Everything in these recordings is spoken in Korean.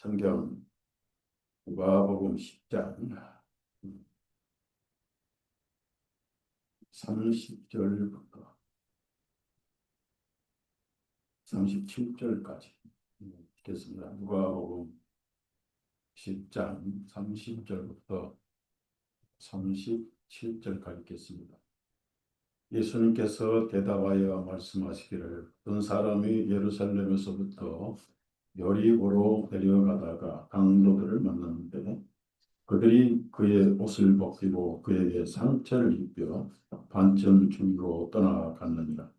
성경 누가복음 10장 30절부터 37절까지 읽겠습니다. 누가복음 10장 30절부터 37절까지 읽겠습니다. 예수님께서 대답하여 말씀하시기를 어떤 사람이 예루살렘에서부터 여리고로 내려가다가 강도들을 만났는데 그들이 그의 옷을 벗기고 그에게 상처를 입혀 반쯤 죽이고 떠나갔느니라.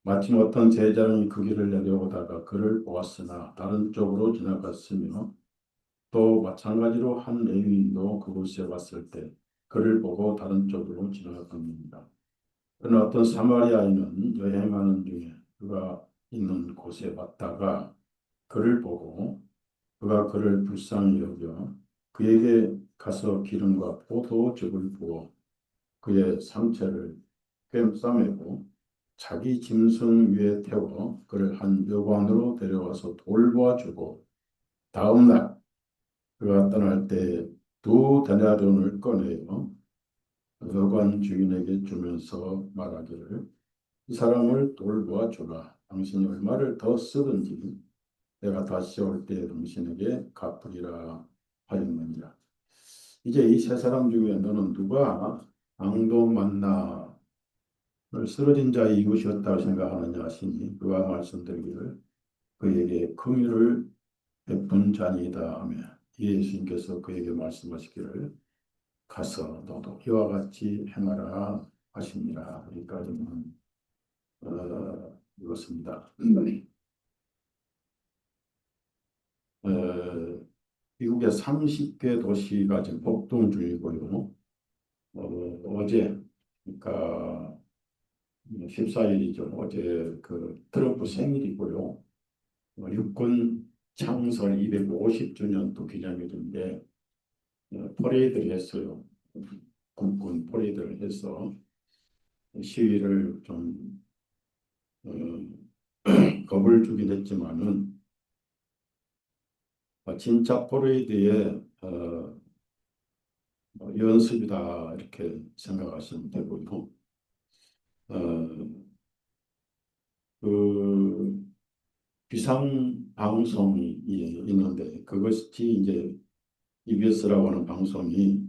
마침 어떤 제자는 그 길을 내려오다가 그를 보았으나 다른 쪽으로 지나갔으며 또 마찬가지로 한 레위인도 그곳에 왔을 때 그를 보고 다른 쪽으로 지나갔느니라. 그러나 어떤 사마리아인은 여행하는 중에 그가 있는 곳에 왔다가 그를 보고 그가 그를 불쌍히 여겨 그에게 가서 기름과 포도즙을 부어 그의 상처를 꿰싸매고 자기 짐승 위에 태워 그를 한 여관으로 데려와서 돌보아주고 다음 날 그가 떠날 때 2데나리온을 꺼내어 여관 주인에게 주면서 말하기를 이 사람을 돌보아주라. 당신이 얼마를 더 쓰든지 내가 다시 올 때 당신에게 갚으리라 하였느니라. 이제 이 세 사람 중에 너는 누가 강도 만나를 쓰러진 자의 이웃이었다고 생각하느냐 하시니 그가 말씀드리기를 그에게 긍휼을 베푼 자니이다 하며 예수님께서 그에게 말씀하시기를 가서 너도 이와 같이 행하라 하십니다. 여기까지는 읽었습니다. 미국의 30개 도시가 지금 폭동 중이고요. 어제, 그러니까 14일이죠. 어제 그 트럼프 생일이고요. 육군 창설 250주년 또 기념일인데 퍼레이드를 했어요. 국군 퍼레이드를 해서 시위를 좀 겁을 주긴 했지만은 진짜 퍼레이드의 연습이다 이렇게 생각하시면 되고요. 그 비상 방송이 있는데 그것이 이제 EBS라고 하는 방송이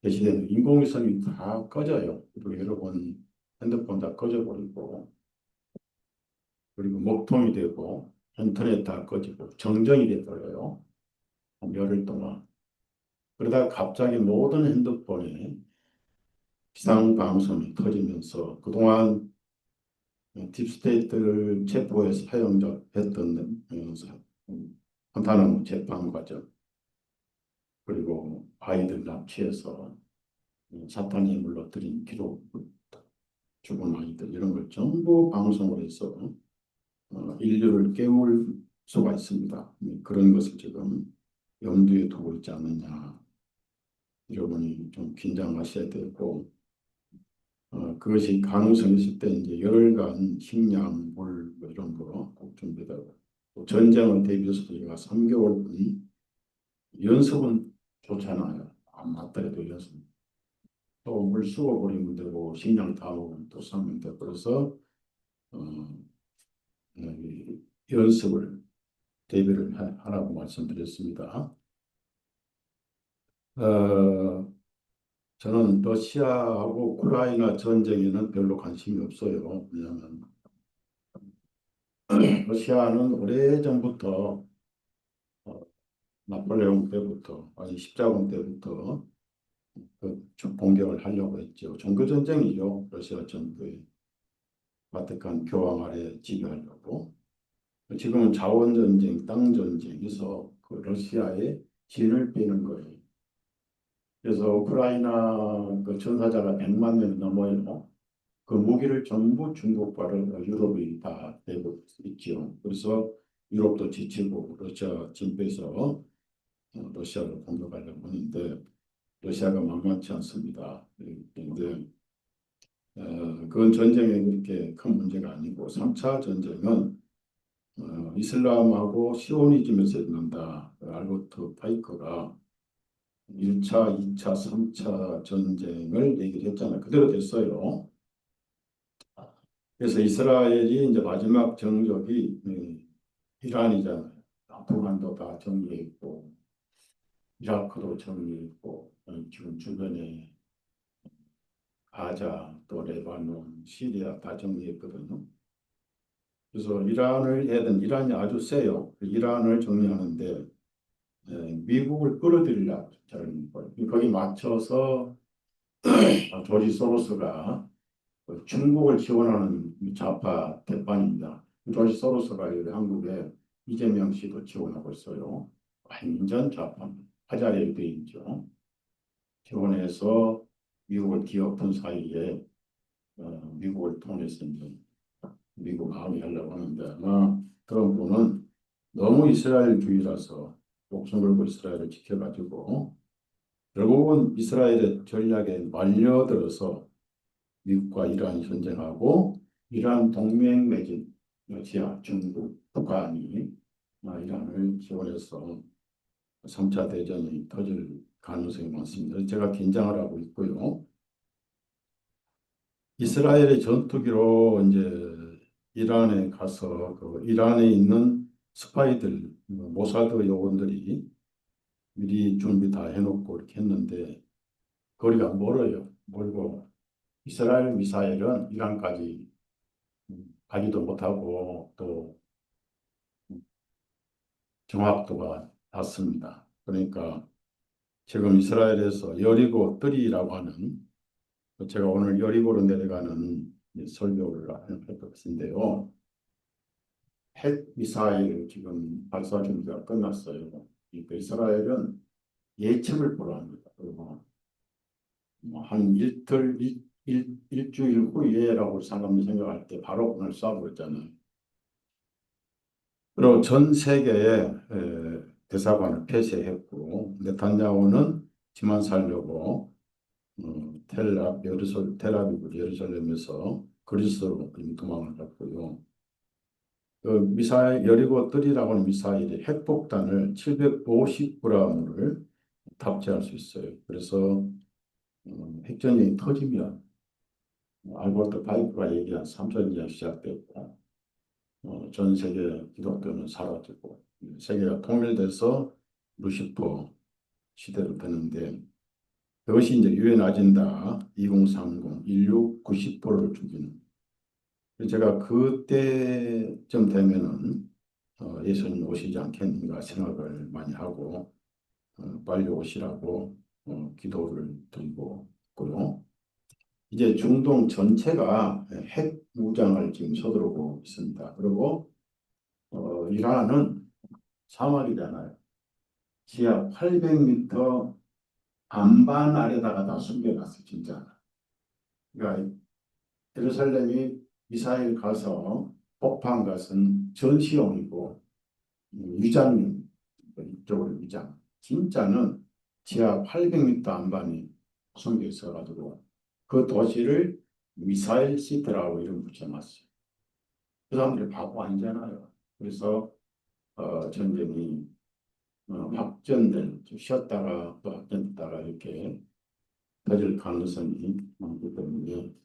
대신에 인공위성이 다 꺼져요. 그리고 여러분 핸드폰 다 꺼져버리고 그리고 먹통이 되고 인터넷 다 꺼지고 정전이 돼버려요. 한 열흘 동안. 그러다가 갑자기 모든 핸드폰에 비상방송이 터지면서 그동안 딥스테이트를 체포해서 사용했던 한탄한 재판 과정 그리고 아이들 납치해서 사탄이 물러들인 기록 죽은 아이들 이런 걸 전부 방송을 해서 인류를 깨울 수가 있습니다. 그런 것을 지금 염두에 두고 있지 않느냐. 여러분이 좀 긴장하셔야 되고 그것이 가능성이 있을 때 이제 열흘간 식량, 물 이런 거 꼭 준비되고 또 전쟁을 대비해서 저희가 3개월분 연습은 좋잖아요. 안 맞더라도 연습. 또 물 쑤어버리면 되고 식량 다 먹으면 또 싸면 되고 그래서 연습을 대비를 하라고 말씀드렸습니다. 저는 러시아하고 우크라이나 전쟁에는 별로 관심이 없어요. 왜냐하면 러시아는 오래전부터 나폴레옹 때부터 아니 십자군 때부터 공격을 하려고 했죠. 종교전쟁이죠. 러시아 정부의 바티칸 교황 아래 지배하려고. 지금은 자원전쟁, 땅전쟁에서 그 러시아의 진을 빼는 거예요. 그래서 우크라이나 그 전사자가 100만 명이 넘어요. 그 무기를 전부 중국과를 유럽이 다 내고 있죠. 그래서 유럽도 지치고 러시아 진पे해서 러시아를 공격하려고 하는데 러시아가 만만치 않습니다. 그런데 그건 전쟁에 그렇게 큰 문제가 아니고 3차 전쟁은 이슬람하고 시오니즘에서 있는다. 알버트 파이커가 1차, 2차, 3차 전쟁을 얘기를 했잖아요. 그대로 됐어요. 그래서 이스라엘이 이제 마지막 정적이 이란이잖아요. 아프간도 다 정리했고, 이라크도 정리했고, 지금 주변에 가자, 또 레바논, 시리아 다 정리했거든요. 그래서 이란을 해야 되는 이란이 아주 세요. 이란을 정리하는데 미국을 끌어들이려고 저는 거기 맞춰서 조지 소로스가 중국을 지원하는 좌파 대판입니다. 조지 소로스가 여기 한국에 이재명 씨도 지원하고 있어요. 완전 좌파 하자리에 돼 있죠. 지원해서 미국을 뒤엎은 사이에 미국을 통해서 이제 미국 항의하려고 하는데 트럼프는 너무 이스라엘주의라서 목숨 걸고 이스라엘을 지켜가지고 결국은 이스라엘의 전략에 말려들어서 미국과 이란이 전쟁하고 이란 동맹 맺은 러시아, 중국, 북한이 이란을 지원해서 3차 대전이 터질 가능성이 많습니다. 제가 긴장을 하고 있고요. 이스라엘의 전투기로 이제 이란에 가서 그 이란에 있는 스파이들, 모사드 요원들이 미리 준비 다 해놓고 이렇게 했는데 거리가 멀어요. 멀고 이스라엘 미사일은 이란까지 가지도 못하고 또 정확도가 낮습니다. 그러니까 지금 이스라엘에서 여리고 뜨리라고 하는 제가 오늘 여리고로 내려가는 설교를 할 것인데요. 핵 미사일 지금 발사 준비가 끝났어요. 그러니까 이스라엘은 예측을 불허합니다. 그리고 한 일주일 후에라고 사람들이 생각할 때 바로 오늘 쏴버렸잖아요. 그리고 전 세계의 대사관을 폐쇄했고 네탄야후는 지만 살려고 텔아비브 예루살렘에서 그리스로 도망을 갔고요. 그 미사일 여리고 뜰이라고 하는 미사일이 핵폭탄을 750g을 탑재할 수 있어요. 그래서 핵전쟁이 터지면 알버트 파이프가 얘기한 3차 전쟁이 시작됐고 전 세계 기독교는 사라지고 세계가 통일돼서 루시퍼 시대로 되는데 그것이 이제 유엔 아젠다 2030 인류 90%를 죽이는 제가 그때쯤 되면은 예수님 오시지 않겠는가 생각을 많이 하고 빨리 오시라고 기도를 드리고 있고요. 이제 중동 전체가 핵 무장을 지금 서두르고 있습니다. 그리고 이란은 사막이잖아요. 지하 800m 안반 아래다가 다 숨겨놨어요, 진짜. 그러니까 예루살렘이 미사일 가서 폭파한 것은 전시용이고 위장용, 이쪽으로 위장. 진짜는 지하 800m 안반이 숨겨 있어가지고 그 도시를 미사일 시티라고 이름 붙여놨어요. 그 사람들이 바보 아니잖아요. 그래서 전쟁이 확전된, 쉬었다가 또 확전됐다가 이렇게 터질 가능성이 많기 때문에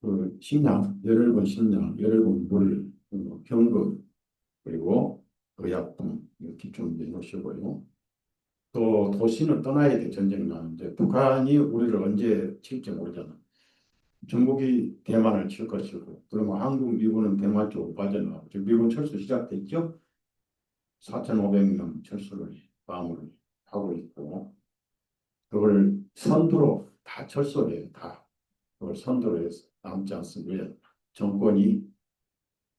그 식량, 열흘분 식량, 열흘분 물, 경급 그리고 의약품 이렇게 준비해 놓으시고요. 또 도시는 떠나야 돼 전쟁 나는데 북한이 우리를 언제 칠지 모르잖아. 중국이 대만을 칠 것이고 그러면 한국, 미국은 대만 쪽으로 빠져나가고 지금 미군 철수 시작됐죠? 4,500명 철수를 마음으로 하고 있고 그걸 선두로 다 철수해요. 다 그걸 선두로 해서 남지 않습니다. 정권이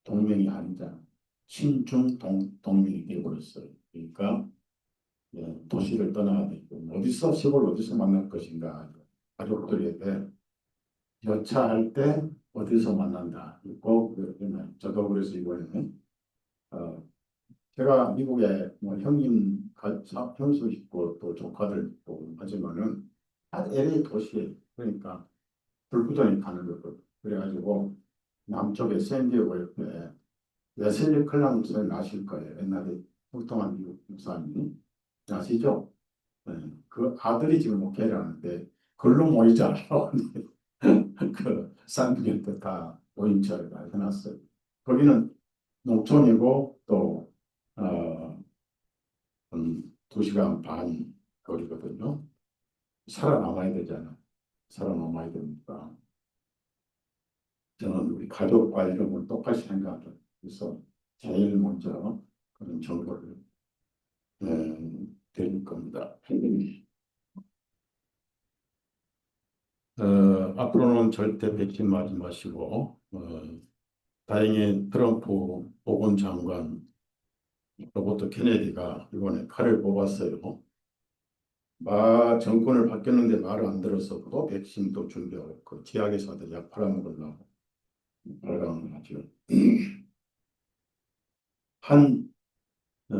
동맹이 아니다. 친중 동맹이 되어버렸어요. 그러니까 도시를 떠나야 되고 어디서 시골 어디서 만날 것인가 가족들에게 여차할 때 어디서 만난다. 꼭 저도 그래서 이번에 제가 미국에 뭐 형님 형수 있고 또 조카들 있고 하지만은 다 LA 도시에 그러니까 불구덩이 가는 거거든. 그래가지고 남쪽에 샌디에고 옆에 웨슬리 클램스를 아실 거예요. 옛날에 활동한 미국 목사님 아시죠? 네. 그 아들이 지금 목회를 하는데 글로 모이자. 그 쌍둥이한테 다 모임처를 다 해놨어요. 거기는 농촌이고 또 한 2시간 반 거리거든요. 살아남아야 되잖아. 살아남아야 되니까 저는 우리 가족과 이름을 똑같이 생각해요. 그래서 제일 먼저 그런 정보를 드릴 겁니다. 앞으로는 절대 백신 맞지 마시고 다행히 트럼프 보건장관 로버트 케네디가 이번에 칼을 뽑았어요. 정권을 바뀌었는데 말을 안 들어서 또 백신도 준비하고 그 지역에서도 약 팔아먹으려고 발광을 하죠. 한 어,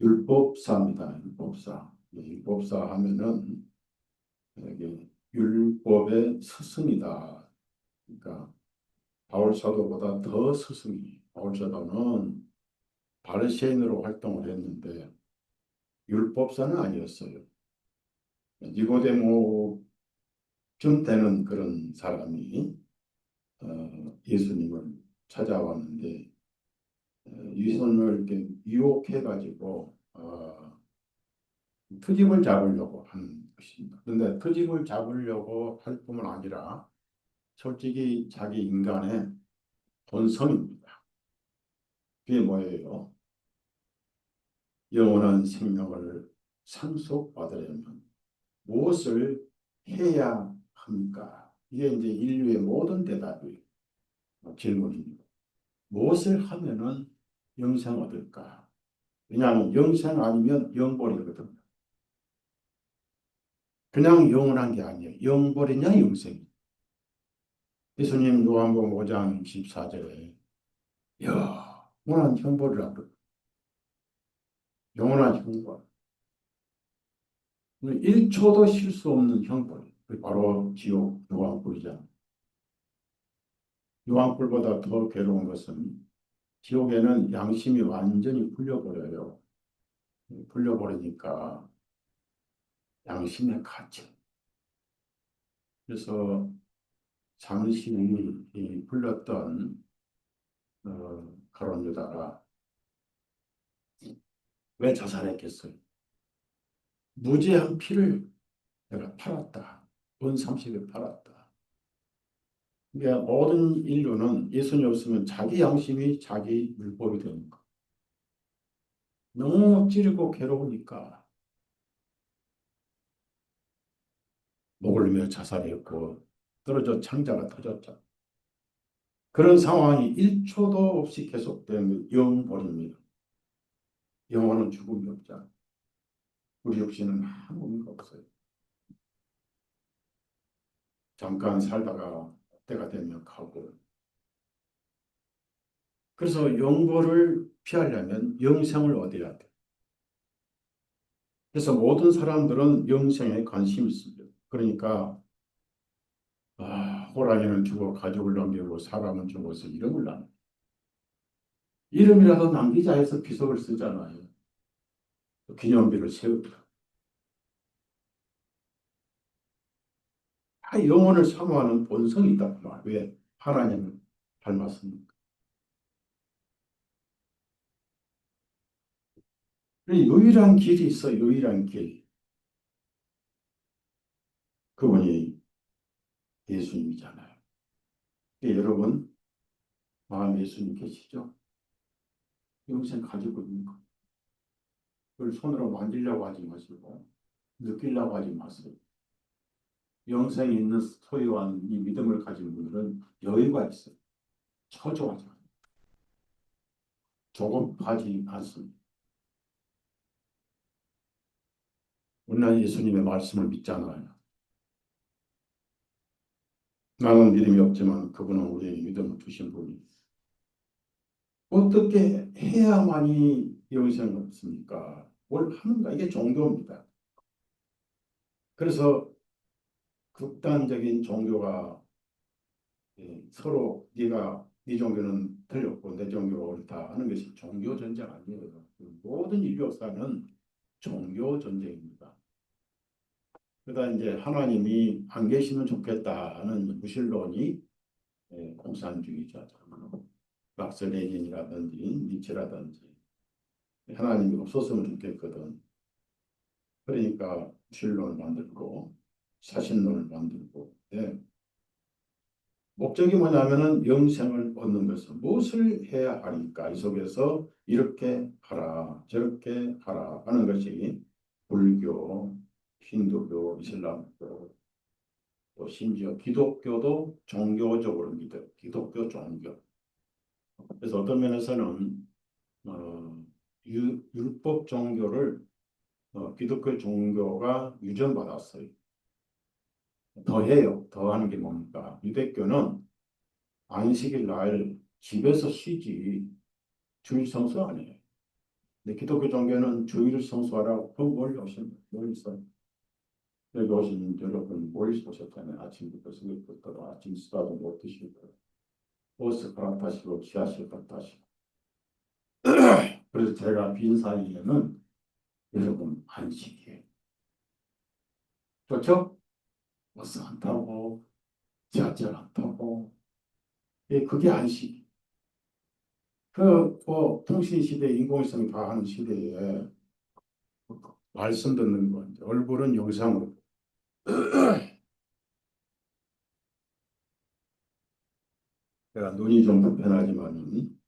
율법사입니다. 율법사. 율법사 하면은 이게 율법의 스승이다. 그러니까 바울 사도보다 더 스승이. 바울 사도는 바리새인으로 활동을 했는데 율법사는 아니었어요. 니고데모쯤 되는 그런 사람이 예수님을 찾아왔는데 예수님을 이렇게 유혹해가지고 트집을 잡으려고 하는 것입니다. 그런데 트집을 잡으려고 할 뿐만 아니라 솔직히 자기 인간의 본성입니다. 그게 뭐예요? 영원한 생명을 상속받으려면 무엇을 해야 합니까? 이게 이제 인류의 모든 대답이 질문입니다. 무엇을 하면은 영생 얻을까? 왜냐하면 영생 아니면 영벌이거든요. 그냥 영원한 게 아니에요. 영벌이냐 영생. 예수님 요한복음 5장 14절에 영원한 형벌이라고 영원한 형벌. 1초도 쉴 수 없는 형벌. 바로 지옥 요한불이잖아요. 요한불보다 더 괴로운 것은 지옥에는 양심이 완전히 풀려버려요. 풀려버리니까 양심의 가책. 그래서 잠시 이 풀렸던 가룟 유다가 왜 자살했겠어요? 무죄한 피를 내가 팔았다. 돈 30에 팔았다. 그러니까 모든 인류는 예수님 없으면 자기 양심이 자기 율법이 되는 거. 너무 찌르고 괴로우니까 목을 매어 자살했고 떨어져 창자가 터졌죠. 그런 상황이 1초도 없이 계속되는 영벌입니다. 영혼은 죽음이 없잖아. 우리 육신은 아무 의미가 없어요. 잠깐 살다가 때가 되면 가고. 그래서 영벌을 피하려면 영생을 얻어야 돼. 그래서 모든 사람들은 영생에 관심이 있습니다. 그러니까 호랑이는 죽어 가족을 남기고 사람은 죽어서 이름을 남. 이름이라도 남기자 해서 비석을 쓰잖아요. 기념비를 세우더라. 다 영혼을 사모하는 본성이 있다. 왜? 하나님을 닮았습니까? 유일한 길이 있어. 유일한 길. 그분이 예수님이잖아요. 여러분 마음에 예수님 계시죠? 영생 가지고 있는 거. 그걸 손으로 만지려고 하지 마시고 느끼려고 하지 마세요. 영생이 있는 소유한 이 믿음을 가진 분들은 여유가 있어요. 초조하지 않아요. 조급하지 않습니다. 우리는 예수님의 말씀을 믿잖아요. 나는 믿음이 없지만 그분은 우리에게 믿음을 주신 분이 어떻게 해야만이 영생을 얻습니까? 뭘 하는가? 이게 종교입니다. 그래서 극단적인 종교가 서로 네가 네 종교는 틀렸고 내 종교가 옳다 하는 것이 종교 전쟁 아니에요. 모든 인류 역사는 종교 전쟁입니다. 그러다 이제 하나님이 안 계시면 좋겠다는 무신론이 공산주의자죠. 막스 레닌이라든지 니체라든지 하나님이 없었으면 좋겠거든. 그러니까 무신론을 만들고 사신론을 만들고 목적이 뭐냐면은 영생을 얻는 것은 무엇을 해야 하니까 이 속에서 이렇게 하라 저렇게 하라 하는 것이 불교, 힌두교, 이슬람교 또 심지어 기독교도 종교적으로 믿어요. 기독교 종교. 그래서 어떤 면에서는 율법 종교를 기독교 종교가 유전받았어요. 더 해요. 더 하는 게 뭡니까? 유대교는 안식일 날 집에서 쉬지 주일 성수 안 해요. 근데 기독교 종교는 주일을 성수하라고 그럼 멀리 오신 멀리 있어요. 여기 오신 여러분 멀리 오셨잖아요. 아침부터 새벽부터 아침 수다도 못 드시고 버스 갈아타시고 지하실 갈아타시고 그래서 제가 빈 사이에는 여러분 안식이에요. 좋죠? 버스 안 타고 지하철 안 타고 그게 안식. 뭐 통신시대 인공위성 다 하는 시대에 말씀 듣는 거 얼굴은 영상으로 제가 눈이 좀 불편하지만은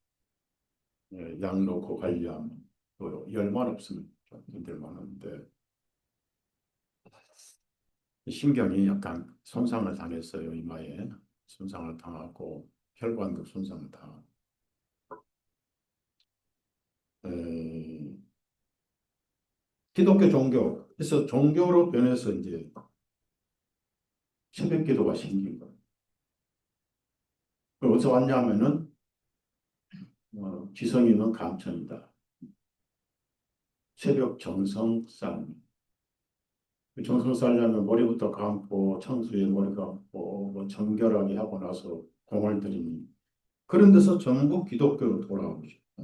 약 놓고 관리하면 또 열만 없으면 좀 힘들 만한데 신경이 약간 손상을 당했어요. 이마에 손상을 당하고 혈관도 손상을 당하고 에, 기독교 종교 그래서 종교로 변해서 이제 새벽 기도가 생긴 거예요. 어디서 왔냐면은 지성이는 감천이다. 새벽 정성 싸움. 정성 싸려면 머리부터 감고 청소에 머리 감고 뭐 정결하게 하고 나서 공을 들이니 그런 데서 전부 기독교로 돌아오고 싶다.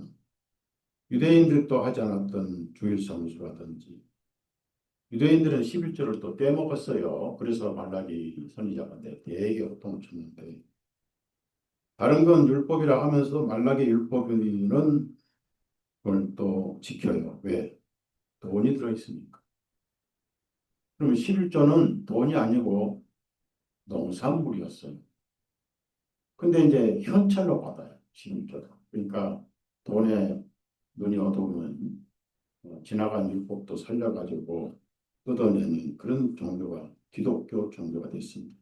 유대인들도 하지 않았던 주일 성수라든지 유대인들은 11조를 또 빼먹었어요. 그래서 말라기 선지자가 되게 호통을 쳤는데 다른 건 율법이라 하면서 말라기 율법은 그걸 또 지켜요. 왜? 돈이 들어있으니까. 그러면 11조는 돈이 아니고 농산물이었어요. 근데 이제 현찰로 받아요. 11조도. 그러니까 돈에 눈이 어두우면 지나간 율법도 살려가지고 뜯어내는 그런 종교가 기독교 종교가 됐습니다.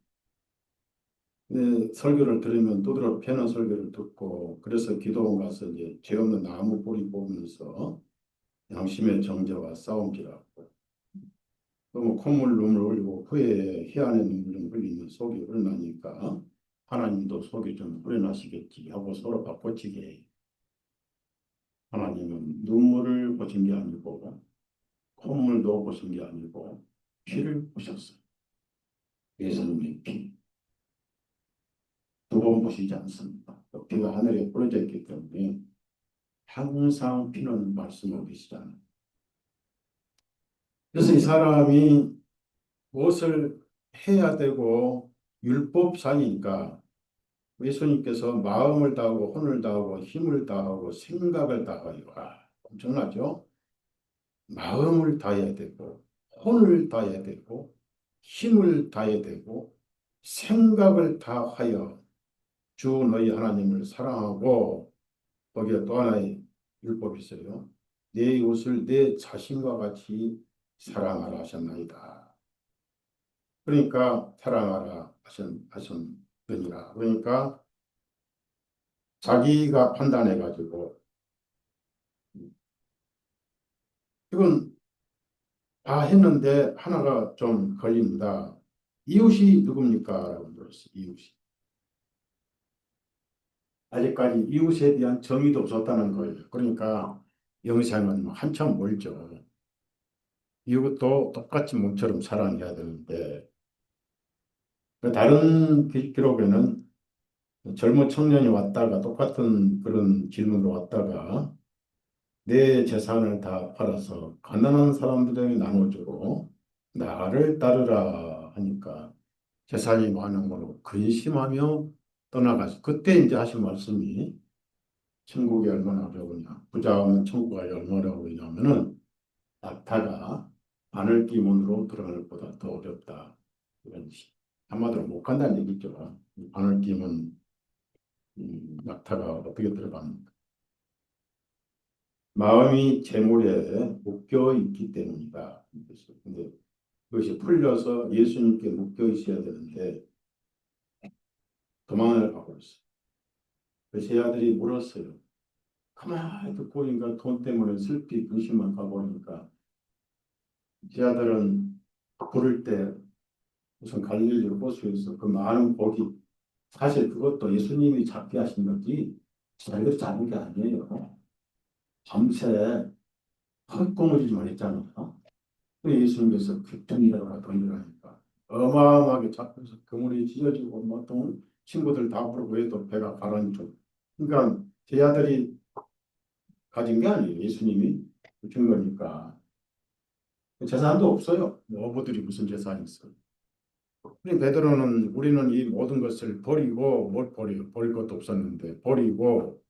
설교를 들으면 두드러 패는 설교를 듣고 그래서 기도원 가서 이제 죄 없는 나무 뿌리 보면서 양심의 정죄와 싸움질하고 너무 콧물 눈물 흘리고 후에 희한의 눈물 좀 흘리면 속이 우러나니까 하나님도 속이 좀 우러나시겠지 하고 서로 바꿔치기 해요. 하나님은 눈물을 보신 게 아니고 콧물도 보신 게 아니고 피를 보셨어요. 예수님의 피. 두 번 보시지 않습니다. 피가 하늘에 뿌려져 있기 때문에 항상 피는 말씀을 계시잖아요. 그래서 이 사람이 무엇을 해야 되고 율법상이니까 예수님께서 마음을 다하고 혼을 다하고 힘을 다하고 생각을 다하여 엄청나죠? 마음을 다해야 되고 혼을 다해야 되고 힘을 다해야 되고 생각을 다하여 주 너희 하나님을 사랑하고 거기에 또 하나의 율법이 있어요. 내 이웃을 내 자신과 같이 사랑하라 하셨나이다. 그러니까 사랑하라 하셨느니라. 그러니까 자기가 판단해 가지고 이건 다 했는데 하나가 좀 걸립니다. 이웃이 누굽니까? 라고 물었어요. 이웃이. 아직까지 이웃에 대한 정의도 없었다는 거예요. 그러니까 영생은 한참 멀죠. 이웃도 똑같이 몸처럼 사랑해야 되는데 다른 기록에는 젊은 청년이 왔다가 똑같은 그런 질문으로 왔다가 내 재산을 다 팔아서 가난한 사람들에게 나눠주고 나를 따르라 하니까 재산이 많은 걸로 근심하며 떠나가서 그때 이제 하신 말씀이 천국이 얼마나 어려우냐 부자 없는 천국이 얼마나 어려우냐면은 낙타가 바늘 기문으로 들어가는 것보다 더 어렵다 이런 한마디로 못 간다는 얘기죠. 바늘 기문 낙타가 어떻게 들어갑니까? 마음이 재물에 묶여 있기 때문이다. 근데 그것이 풀려서 예수님께 묶여 있어야 되는데 도망을 가고 있어요. 그래서 제 아들이 물었어요. 가만히 듣고 보니까 돈 때문에 슬피 근심만 가보니까 제 아들은 부를 때 무슨 갈릴리 호수에서 그 많은 고기 사실 그것도 예수님이 잡게 하신 거지 자기가 잡은 게 아니에요. 밤새 헛공을 했잖아요. 예수님께서 귀퉁이라고 던지라니까 어마어마하게 잡혀서 그물이 찢어지고 뭐또 친구들 다 부르고 해도 배가 가라앉고 그러니까 제 아들이 가진 게 아니에요. 예수님이 준 거니까 재산도 없어요. 어부들이 무슨 재산이 있어요. 우리 베드로는 우리는 이 모든 것을 버리고 뭘 버려요? 버릴 것도 없었는데 버리고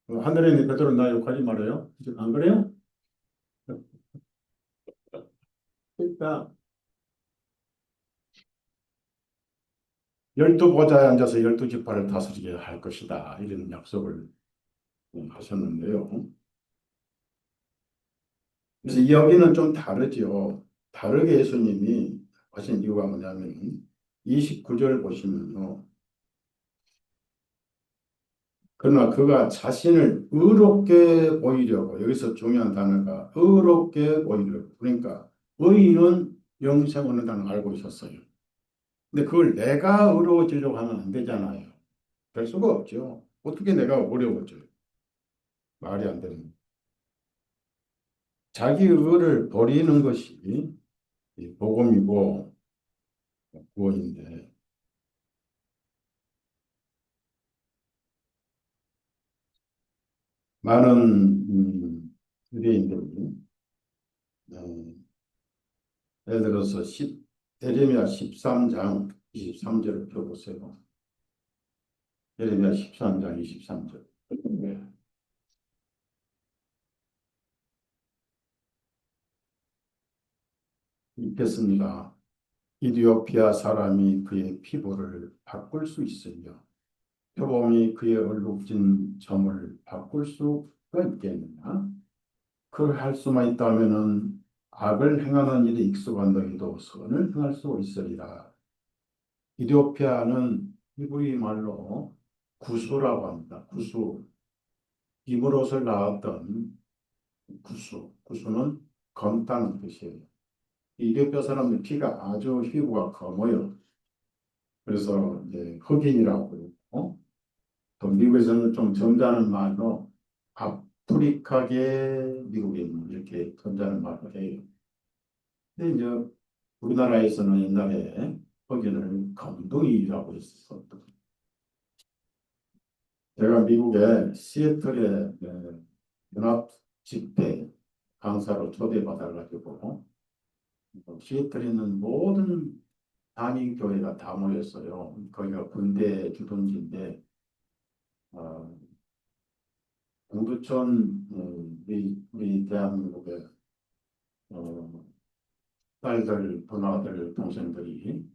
하늘에 있는 베드로 나 욕하지 말아요. 안 그래요? 그러니까 열두 보좌에 앉아서 열두 지파를 다스리게 할 것이다. 이런 약속을 하셨는데요. 그래서 여기는 좀 다르죠. 다르게 예수님이 하신 이유가 뭐냐면 29절 보시면요. 그러나 그가 자신을 의롭게 보이려고 여기서 중요한 단어가 의롭게 보이려고 그러니까 의인은 영생 얻는다는 걸 알고 있었어요. 근데 그걸 내가 의로워지려고 하면 안 되잖아요. 될 수가 없죠. 어떻게 내가 어려워져요? 말이 안 되는. 자기 의를 버리는 것이 이 복음이고 구원인데 많은 유대인들이 어, 예를 들어서 예레미야 13장 23절을 펴보세요. 예레미야 13장 23절. 읽겠습니다. 이디오피아 사람이 그의 피부를 바꿀 수 있으며 표범이 그의 얼룩진 점을 바꿀 수가 있겠느냐? 그걸 할 수만 있다면은 악을 행하는 일에 익숙한 너희도 선을 행할 수 있으리라. 이디오피아는 히브리 말로 구수라고 합니다. 구수. 이브롯을 낳았던 구수. 구수는 검다는 뜻이에요. 이디오피아 사람들 피가 아주 피부가 검어요. 그래서 이제 흑인이라고 그러고 또 미국에서는 좀 점잖은 말로 아프리카계 미국인 이렇게 점잖은 말로 해요. 근데 이제 우리나라에서는 옛날에 흑인을 검둥이라고 했었거든요. 제가 미국에 시애틀에 연합 집회 강사로 초대받아가지고 시애틀에 있는 모든 한인교회가 다 모였어요. 거기가 군대 주둔지인데 어, 동두천 우리 대한민국의 어, 딸들, 누나들, 동생들이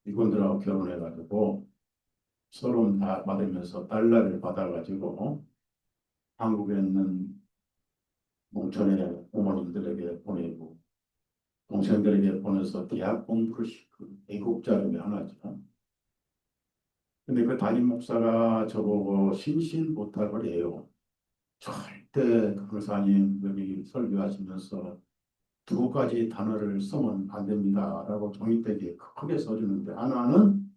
이군들하고 결혼해가지고 서로 다 받으면서 달러를 받아가지고 한국에 있는 농촌의 부모님들에게 보내고 동생들에게 보내서 대학 공부를 시키고 애국자 중에 하나죠. 근데 그 담임 목사가 저보고 신신보탁을 해요. 절대 강사님 여기 설교하시면서 두 가지 단어를 쓰면 안 됩니다라고 종이백에 크게 써주는데 하나는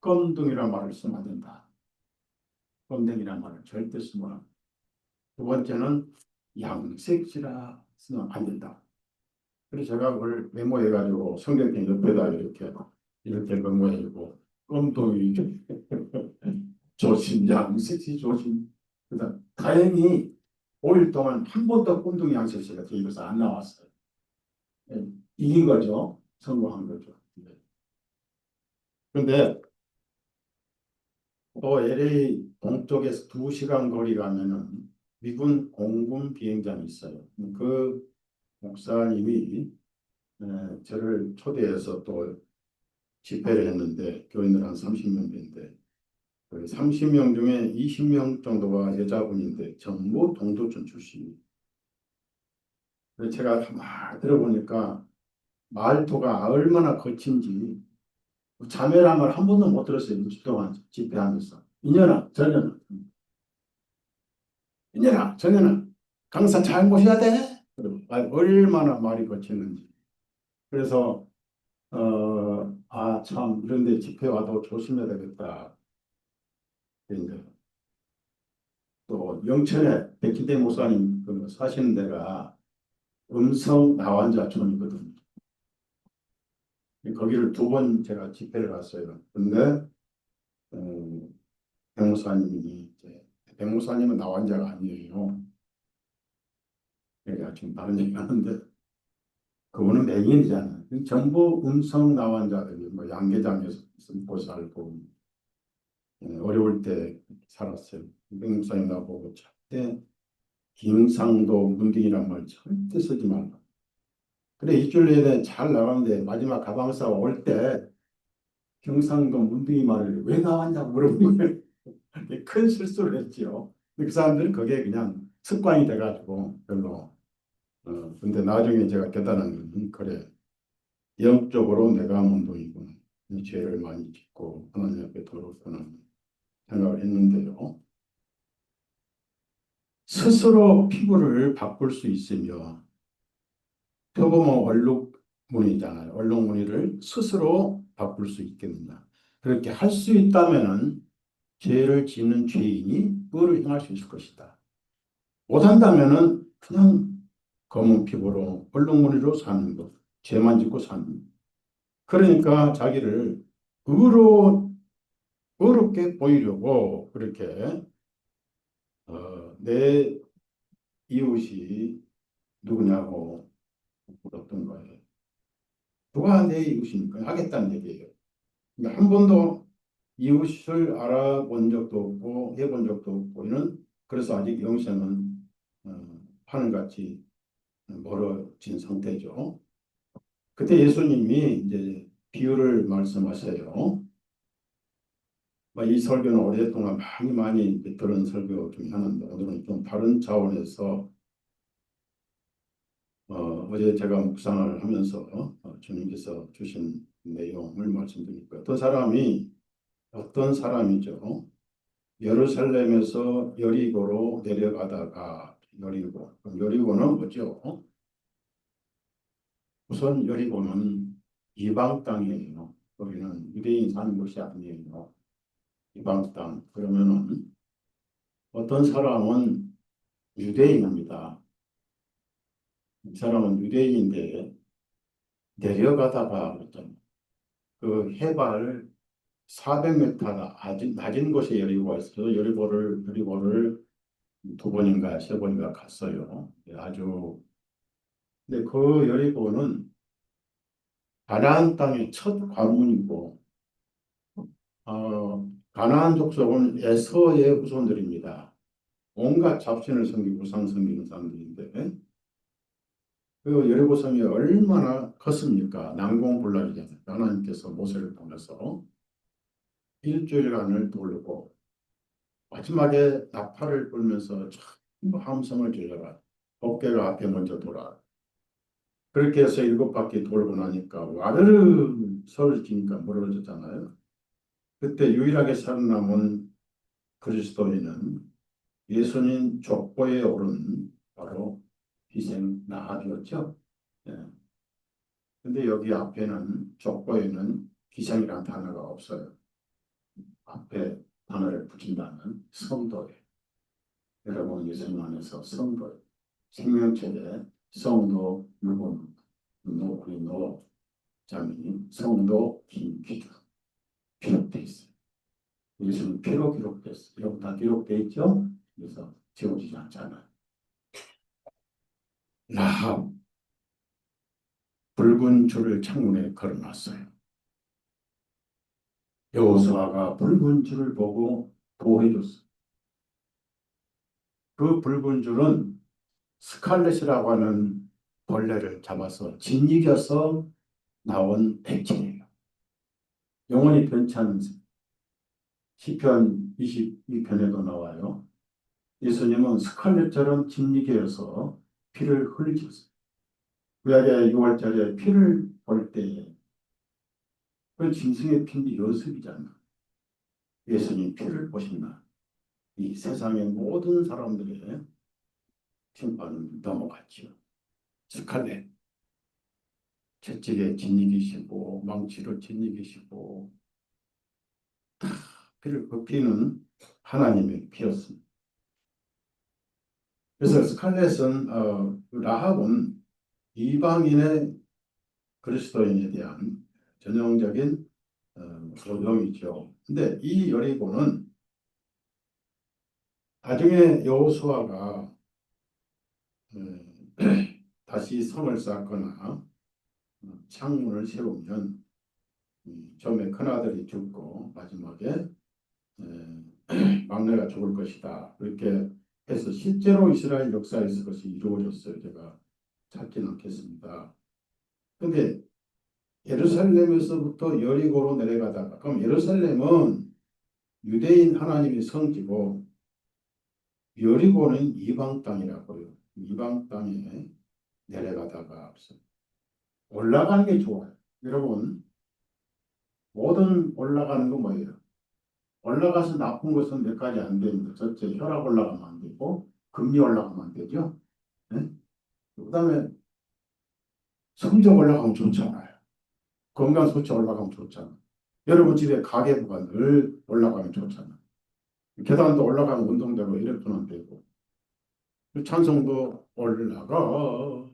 껌둥이란 말을 쓰면 안 된다. 껌댕이란 말을 절대 쓰면 안 된다. 두 번째는 양색지라 쓰면 안 된다. 그래서 제가 그걸 메모해가지고 성경책 옆에다 이렇게 메모해주고 꼼동이 조심, 양세시 조심. 그다음 다행히 5일 동안 한 번도 꼼동이 양세시가 대입에서 안 나왔어요. 예, 이긴 거죠. 성공한 거죠. 네. 그런데 또 LA 동쪽에서 2시간 거리 가면은 미군 공군 비행장이 있어요. 그 목사님이 저를 초대해서 또 집회를 했는데 교인들 한 30명 되는데 그 30명 중에 20명 정도가 여자분인데 전부 동두천 출신이에요. 그래서 제가 막 들어보니까 말투가 얼마나 거친지 자매란 말 한 번도 못 들었어요. 2주 동안 집회하면서. 이년아, 저년아, 이년아, 저년아, 강사 잘 모셔야 돼. 그리고 얼마나 말이 거치는지. 그래서 참 이런데 집회 와도 조심해야 되겠다. 이제 또 영천에 백희대 목사님 그 사시는 데가 음성 나환자촌이거든요. 거기를 2번 제가 집회를 갔어요. 근데 백목사님이 이제 백목사님은 나환자가 아니에요. 내가 지금 다른 얘기 하는데 그분은 맹인이잖아요. 전부 음성 나환자들이 뭐 양계장에서 먹고 살고 어려울 때 살았어요. 백목사님 나보고 절대 김상도 문딩이란 말 절대 쓰지 말라. 그래 일주일 내내 잘 나가는데 마지막 가방 싸고 올 때 경상도 문둥이 말을 왜 나왔냐고 물어본 거예요. 큰 실수를 했지요. 그 사람들은 그게 그냥 습관이 돼가지고 별로. 근데 나중에 제가 깨달은 건 그래. 영적으로 내가 문둥이구나. 이 죄를 많이 짓고 하나님 앞에 더럽구나 생각을 했는데요. 스스로 피부를 바꿀 수 있으며 표범어 얼룩무늬잖아요. 얼룩무늬를 스스로 바꿀 수 있겠느냐. 그렇게 할 수 있다면 죄를 짓는 죄인이 의를 행할 수 있을 것이다. 못한다면 그냥 검은 피부로 얼룩무늬로 사는 것. 죄만 짓고 사는 것. 그러니까 자기를 의롭게 보이려고 그렇게 내 이웃이 누구냐고 물었던 거예요. 누가 내 이웃입니까? 하겠다는 얘기예요. 그러니까 한 번도 이웃을 알아본 적도 없고 해본 적도 없고 이는 그래서 아직 영생은 하늘같이 멀어진 상태죠. 그때 예수님이 이제 비유를 말씀하세요. 이 설교는 오랫동안 많이 들은 설교 중에 하나인데 오늘은 좀 다른 차원에서 어제 제가 묵상을 하면서 주님께서 주신 내용을 말씀드릴게요. 어떤 사람이죠? 예루살렘에서 여리고로 내려가다가 그럼 여리고는 뭐죠? 우선 여리고는 이방 땅이에요. 거기는 유대인 사는 곳이 아니에요. 이방 땅. 그러면은 어떤 사람은 유대인입니다. 이 사람은 유대인인데 내려가다가 어떤 그 해발 400m가 낮은 곳에 여리고가 있어서 여리고를 2번인가 3번인가 갔어요. 아주 근데 그 여리고는 가나안 땅의 첫 관문이고 가나안 족속은 에서의 후손들입니다. 온갖 잡신을 섬기고 우상 섬기는 사람들인데 그 여리고 성이 얼마나 컸습니까? 난공불락이잖아요. 하나님께서 모세를 통해서 일주일간을 돌고 마지막에 나팔을 불면서 전부 함성을 질러라. 법궤가 앞에 먼저 돌아. 그렇게 해서 7바퀴 돌고 나니까 와르르 서울 지니까 멀어졌잖아요. 그때 유일하게 살아남은 그리스도인은 예수님 족보에 오른 바로 희생 나합이었죠. 예. 근데 여기 앞에는 족보에는 희생이라는 단어가 없어요. 앞에 단어를 붙인다면 성도예요. 여러분 예수님 안에서 성도예요. 생명체의 성도 누군 우리 노 자매님 성도 김기주 비롯돼 이것은 피로 기록됐어. 이런 다 기록돼 있죠. 그래서 지워지지 않잖아. 라합 붉은 줄을 창문에 걸어놨어요. 여호수아가 붉은 줄을 보고 보호해줬어. 그 붉은 줄은 스칼렛이라고 하는 벌레를 잡아서 짓이겨서 나온 백지예요. 영원히 변치 않는 시편 22편에도 나와요. 예수님은 스칼렛처럼 짓이겨서 피를 흘리셨어요. 구약의 6월절에 피를 볼 때 그 짐승의 피인지 연습이잖아. 예수님 피를 보신다. 이 세상의 모든 사람들의 심판은 넘어갔죠. 스칼렛, 채찍에 짓이기시고 망치로 짓이기시고 피를 그 피는 하나님의 피였습니다. 그래서 스칼렛은 라합은 이방인의 그리스도인에 대한 전형적인 소명이죠. 근데 이 여리고는 나중에 여호수아가 다시 성을 쌓거나 창문을 세우면 처음에 큰아들이 죽고 마지막에 막내가 죽을 것이다. 그렇게 해서 실제로 이스라엘 역사에서 그것이 이루어졌어요. 제가 찾지는 않겠습니다. 근데 예루살렘에서부터 여리고로 내려가다가 그럼 예루살렘은 유대인 하나님의 성지고 여리고는 이방 땅이라고요. 이방 땅에 내려가다가 올라가는 게 좋아요. 여러분 모든 올라가는 건 뭐예요? 올라가서 나쁜 것은 몇 가지 안 됩니다. 첫째, 혈압 올라가면 안 되고, 금리 올라가면 안 되죠. 네? 그 다음에 성적 올라가면 좋잖아요. 건강 수치 올라가면 좋잖아요. 여러분 집에 가계부가 늘 올라가면 좋잖아요. 계단도 올라가면 운동되고 이래서는 되고. 찬송도 올라가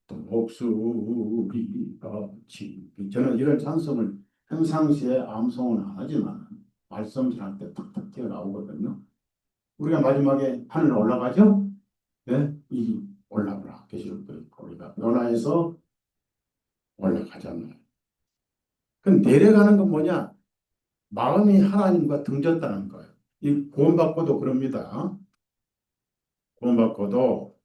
독수리가 저는 이런 찬송을 평상시에 암송은 안 하지만 말씀할 때 탁탁 튀어나오거든요. 우리가 마지막에 하늘 올라가죠? 네? 이 올라가라. 계시록도 있고 우리가 변화해서 올라가잖아요. 그럼 내려가는 건 뭐냐? 마음이 하나님과 등졌다는 거예요. 이 구원받고도 그럽니다. 구원받고도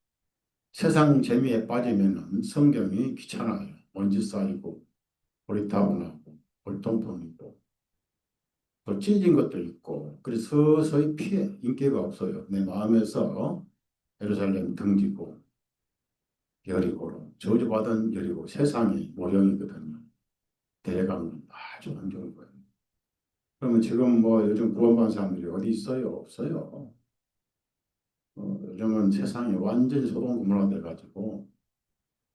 세상 재미에 빠지면은 성경이 귀찮아요. 먼지 쌓이고 고리타분하고 골통품이고 또 찢은 것도 있고 그래서 서서히 피해 인기가 없어요. 내 마음에서 예루살렘 등지고 여리고로 저주받은 여리고 세상의 모형이거든요. 대강은 아주 안 좋은 거예요. 그러면 지금 뭐 요즘 구원받은 사람들이 어디 있어요? 없어요. 요즘은 세상이 완전히 소동 구문화 돼가지고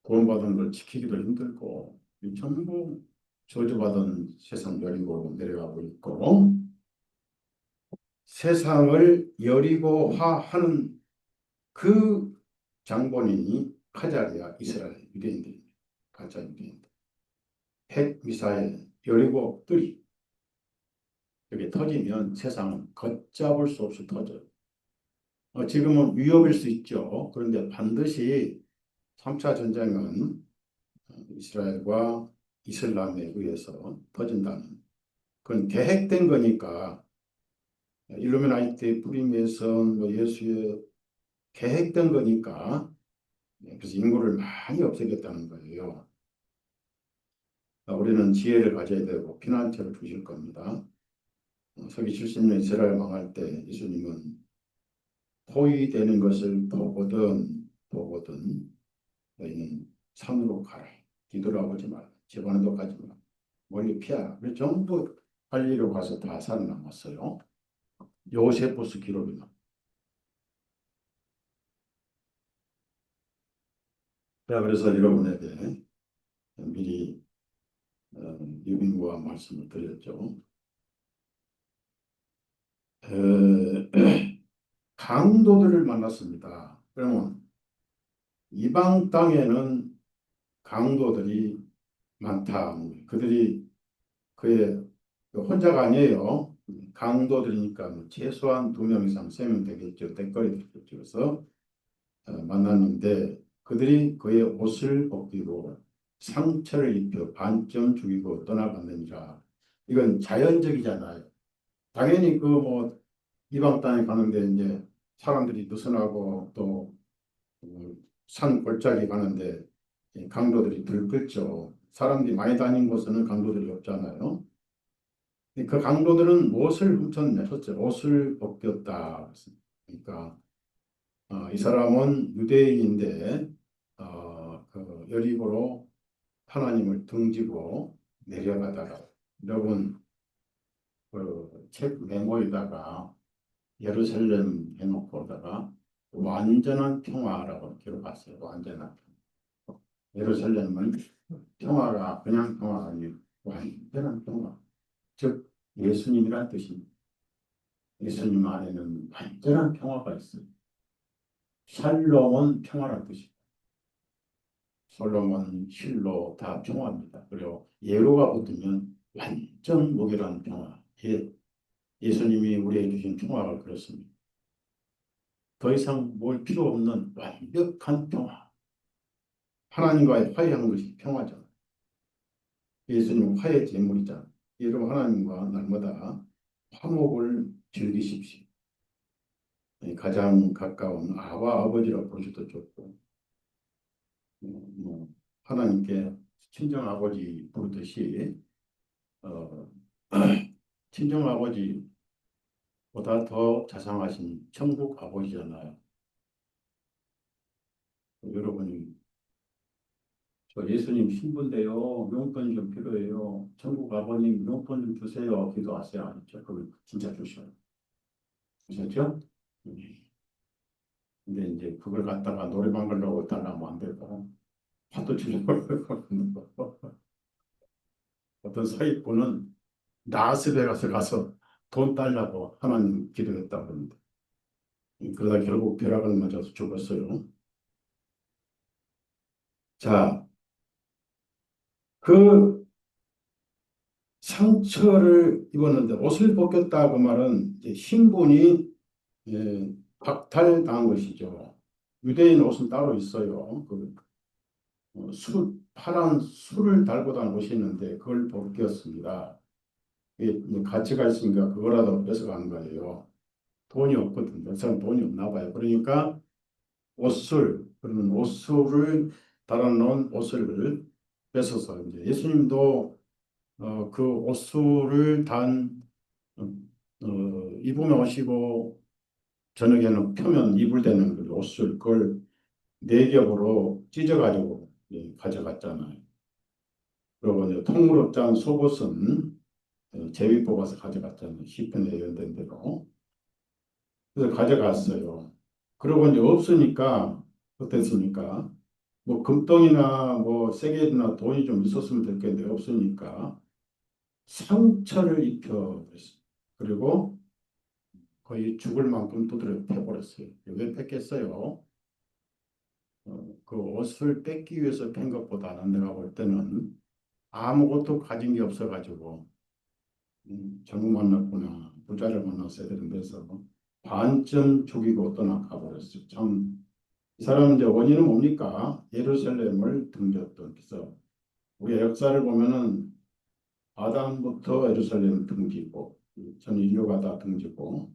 구원받은 걸 지키기도 힘들고 전부 저주받은 세상 여리고로 내려가고 있고 세상을 여리고화하는 그 장본인이 카자리아 이스라엘 유대인들입니다. 가짜 유대인들. 핵 미사일 여리고 뜰이 여기 터지면 세상은 걷잡을 수 없이 터져요. 지금은 위협일 수 있죠. 그런데 반드시 3차 전쟁은 이스라엘과 이슬람에 의해서 터진다는 그건 계획된 거니까 일루미나이트 프리메이슨 뭐 예수의 계획된 거니까 그래서 인구를 많이 없애겠다는 거예요. 우리는 지혜를 가져야 되고 피난처를 주실 겁니다. 서기 70년 이스라엘 망할 때 예수님은 포위되는 것을 보거든 너희는 산으로 가라. 뒤돌아보지 마라. 집안에도 가지 마라. 멀리 피하라. 그래서 전부 갈리로 가서 다 살아남았어요. 요세푸스 기록이나. 그래서 여러분에게 미리 유빈과 말씀을 드렸죠. 강도들을 만났습니다. 그러면 이방 땅에는 강도들이 많다. 그들이 그의 혼자가 아니에요. 강도들이니까 뭐 최소한 2명 이상, 3명 되겠죠. 대거리 되겠죠. 그래서 만났는데 그들이 그의 옷을 벗기고 상처를 입혀 반쯤 죽이고 떠나갔느니라. 이건 자연적이잖아요. 당연히 그 뭐 이방 땅에 가는데 이제 사람들이 느슨하고 또 산 골짜기 가는데 강도들이 들끓죠. 사람들이 많이 다닌 곳에는 강도들이 없잖아요. 그 강도들은 무엇을 훔쳤냐? 첫째, 옷을 벗겼다. 그러니까 이 사람은 유대인인데 그 여리고로 하나님을 등지고 내려가다가 여러분 그 책 메모에다가 예루살렘 해놓고다가 완전한 평화라고 기록했어요. 완전한 평화. 예루살렘은 평화가 그냥 평화가 아니고 완전한 평화. 즉 예수님이란 뜻입니다. 예수님 안에는 완전한 평화가 있어요. 샬롬은 평화란 뜻입니다. 솔로몬, 실로 다 평화입니다. 그리고 예로가 붙으면 완전 무결한 평화. 예수님이 우리에게 주신 평화가 그렇습니다. 더 이상 뭘 필요 없는 완벽한 평화. 하나님과의 화해한 것이 평화죠. 예수님은 화해 제물이잖아요. 여러분 하나님과 날마다 화목을 즐기십시오. 가장 가까운 아와 아버지라고 부르셔도 좋고 뭐 하나님께 친정 아버지 부르듯이 어, 친정 아버지보다 더 자상하신 천국 아버지잖아요. 여러분이 저 예수님 신부인데요. 용돈 좀 필요해요. 천국 아버님 용돈 좀 주세요. 기도하세요. 아니죠. 그걸 진짜 주셔요. 아셨죠? 근데 이제 그걸 갖다가 노래방 가려고 달라면 안 되고 화도 주려고 어떤 사기꾼은 라스베가스 가서 돈 달라고 하나님 기도했다고 합니다. 그러다 결국 벼락을 맞아서 죽었어요. 자, 그 상처를 입었는데 옷을 벗겼다 그 말은 이제 신분이 박탈당한 것이죠. 유대인 옷은 따로 있어요. 파란 술을 달고 다니는 옷이 있는데 그걸 벗겼습니다. 이게 뭐 가치가 있으니까 그거라도 뺏어간 거예요. 돈이 없거든요. 그 사람 돈이 없나 봐요. 그러니까 그러면 옷술을 달아놓은 옷을 뺏어서 이제 예수님도 그 옷술을 어, 입으면 옷이고 저녁에는 펴면 이불 되는 그 옷술 그걸 네 겹으로 찢어가지고 가져갔잖아요. 그리고 이제 통으로 짠 속옷은 제비 뽑아서 가져갔잖아요. 시편에 예언된 대로. 그래서 가져갔어요. 그러고 이제 없으니까 어땠습니까? 뭐 금덩이나 뭐 세겔이나 돈이 좀 있었으면 됐겠는데 없으니까 상처를 입혀버렸어요. 그리고 거의 죽을 만큼 두드려 패버렸어요. 왜 뺐겠어요? 그 옷을 뺏기 위해서 뺀 것보다는 내가 볼 때는 아무것도 가진 게 없어가지고 잘못 만났구나 부자를 만났어야 되는데 해서 반쯤 죽이고 떠나가버렸어요. 참 이 사람 이제 원인은 뭡니까? 예루살렘을 등졌던. 그래서 우리 역사를 보면은 아담부터 예루살렘을 등지고 전 인류가 다 등지고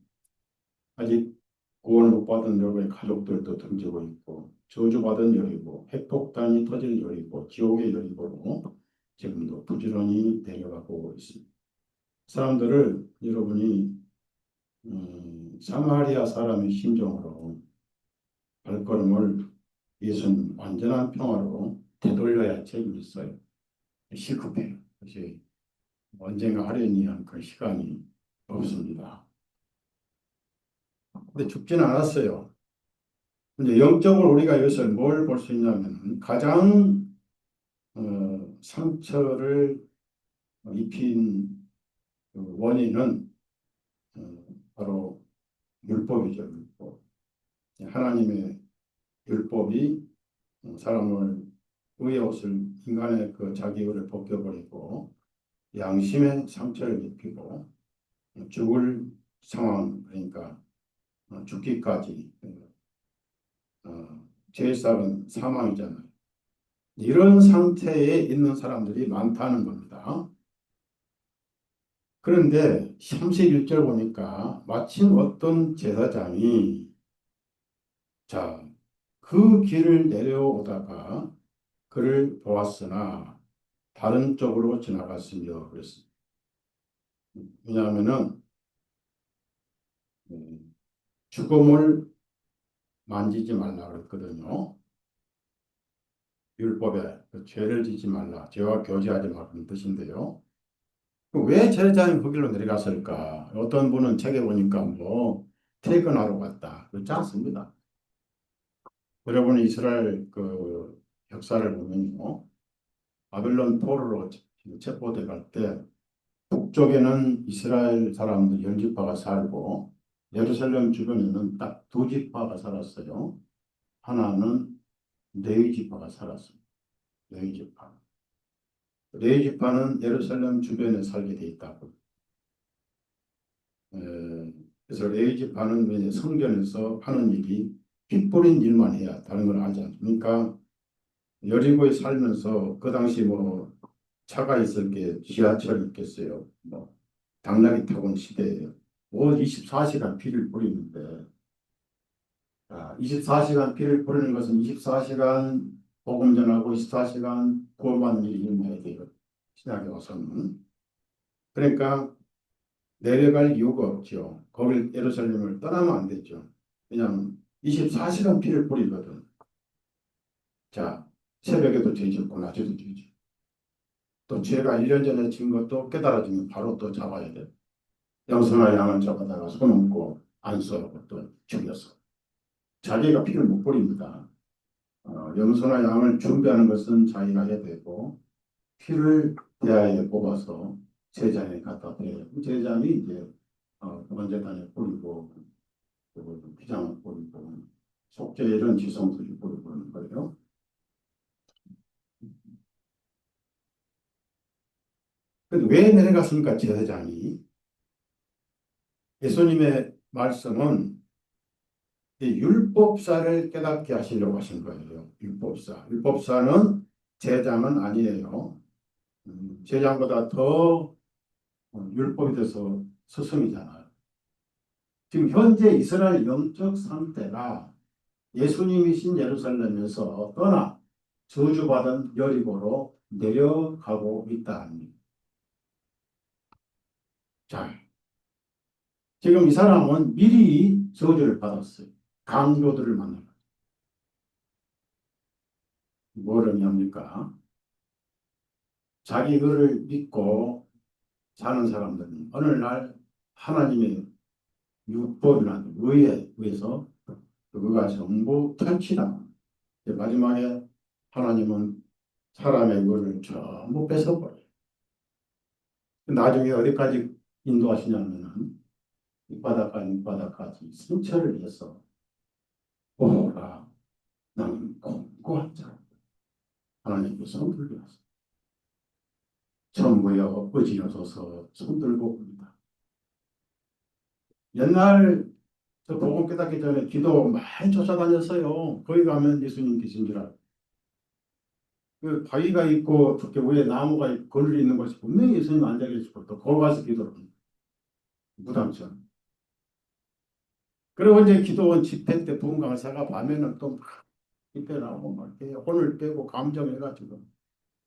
아직 구원을 못 받은 여러분의 가족들도 등지고 있고 저주받은 열이고 핵폭탄이 터질 열이고 지옥의 열이고 지금도 부지런히 내려가고 있습니다. 사람들을 여러분이 사마리아 사람의 심정으로 발걸음을 예수는 완전한 평화로 되돌려야 책임이 있어요. 시급해요. 그것이 언젠가 하려니 한 그 시간이 없습니다. 근데 죽지는 않았어요. 근데 영적으로 우리가 여기서 뭘 볼 수 있냐면 가장 상처를 입힌 그 원인은 바로 율법이죠. 율법. 하나님의 율법이 사람을 의의 옷을 인간의 그 자기 의를 벗겨버리고 양심의 상처를 입히고 죽을 상황, 그러니까 죽기까지, 제일삭은 사망이잖아요. 이런 상태에 있는 사람들이 많다는 겁니다. 그런데 31절 보니까 마침 어떤 제사장이 자, 그 길을 내려오다가 그를 보았으나 다른 쪽으로 지나갔으며 그랬습니다. 왜냐하면은 죽음을 만지지 말라 그랬거든요. 율법에 그 죄를 짓지 말라, 죄와 교제하지 말라 그런 뜻인데요. 왜 제사장이 그 길로 내려갔을까? 어떤 분은 책에 보니까 뭐 퇴근하러 갔다. 그렇지 않습니다. 여러분이 이스라엘 그 역사를 보면요. 바벨론 포로로 체포돼 갈 때 북쪽에는 이스라엘 사람들 열 지파가 살고 예루살렘 주변에는 딱 두 지파가 살았어요. 하나는 레위 지파가 살았습니다. 레위 지파. 레위 지파는 예루살렘 주변에 살게 돼 있다고. 에, 그래서 레위 지파는 이제 성전에서 하는 일이 피 뿌린 일만 해야 다른 걸 하지 않습니까? 여리고에 살면서 그 당시 뭐 차가 있을 게 지하철이 있겠어요. 뭐 당나귀 타고 온 시대예요. 뭐 24시간 피를 뿌리는데 24시간 피를 뿌리는 것은 24시간 복음 전하고 24시간 구원받는 일이 일어나야 돼요. 신약에 와서는. 그러니까 내려갈 이유가 없죠. 거길 예루살렘을 떠나면 안 되죠. 그냥 24시간 피를 뿌리거든. 자, 새벽에도 죄짓고 낮에도 죄짓고 또 죄가 1년 전에 진 것도 깨달아지면 바로 또 잡아야 돼. 염소나 양을 잡아다가 손 얹고 안수하고 또 죽였어. 자기가 피를 못 뿌립니다. 염소나 양을 준비하는 것은 자기가 해야 되고 피를 대야에 뽑아서 제장에 갖다 대요. 제장이 이제 번제단에 뿌리고 그리고 피장을 뿌리고 속죄일은 지성소를 뿌리고 하는 거예요. 근데 왜 내려갔습니까? 제사장이. 예수님의 말씀은 이 율법사를 깨닫게 하시려고 하신 거예요. 율법사. 율법사는 제장은 아니에요. 제장보다 더 율법에 대해서 스승이잖아요. 지금 현재 이스라엘 영적 상태가 예수님이신 예루살렘에서 떠나 저주받은 여리고로 내려가고 있다. 자, 지금 이 사람은 미리 저주를 받았어요. 강도들을 만나고. 뭘 의미합니까? 자기 글을 믿고 사는 사람들은 어느 날 하나님의 율법이나 의에 의해서 그가 전부 탈취다. 마지막에 하나님은 사람의 의를 전부 뺏어버려요. 나중에 어디까지 인도하시냐면은 밑바닥까지 승천을 해서 오라 나는 공고한 자 하나님께서 불러서 전부여 어지러서서 손들고 옵니다. 옛날 저 복음 깨닫기 전에 기도 많이 쫓아다녔어요. 거기 가면 예수님 계신 줄 알고. 그 바위가 있고 저렇게 위에 나무가 걸려 있는 것이 분명히 예수님 앉아 계시고 또 거기 가서 기도를 합니다. 무당처럼. 그리고 이제 기도원 집회 때 부흥 강사가 밤에는 또 집회 나오고 막 이렇게 혼을 빼고 감정해가지고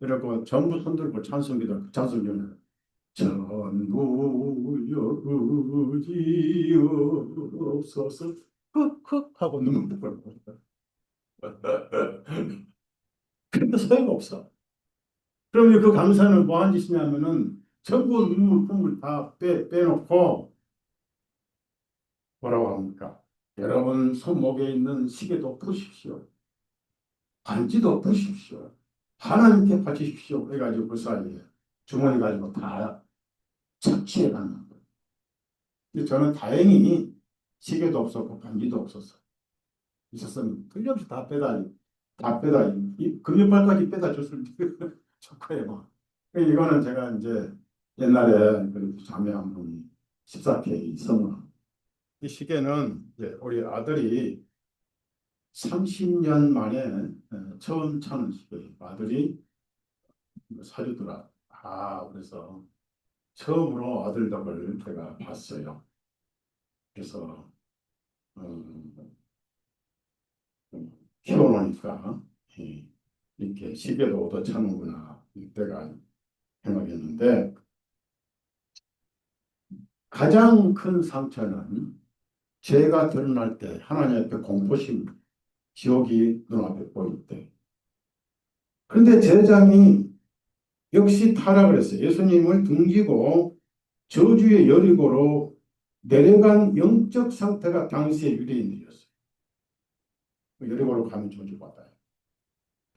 이러고 전부 손들고 찬송기도 찬송기는 전부 여지없어서 흑흑 하고 눈물 뻘뻘. 근데 소용없어. 그러면 그 강사는 뭐 한 짓이냐면은 전부 눈물 콧물 다 빼놓고 뭐라고 합니까? 여러분 손목에 있는 시계도 푸십시오. 반지도 푸십시오. 하나님께 바치십시오. 해가지고 그 사이에 주머니 가지고 다 착취해 갔는 거예요. 근데 저는 다행히 시계도 없었고 반지도 없었어. 있었으면 틀림없이 다 빼다 이 금융발까지 빼다 줬을 때 좋고요. 이거는 제가 이제 옛날에 그 자매 한 분이 14K 선물. 이 시계는 이제 우리 아들이 30년 만에 처음 차는 시계. 아들이 사주더라. 그래서 처음으로 아들 덕을 제가 봤어요. 그래서 어, 키워놓으니까 이렇게 시계도 얻어차는구나 이때가 생각했는데, 가장 큰 상처는 죄가 드러날 때 하나님 앞에 공포심, 지옥이 눈앞에 보일 때. 그런데 제장이 역시 타락을 했어요. 예수님을 등지고 저주의 여리고로 내려간 영적 상태가 당시의 유대인들이었어요. 여리고로 가면 저주받아요.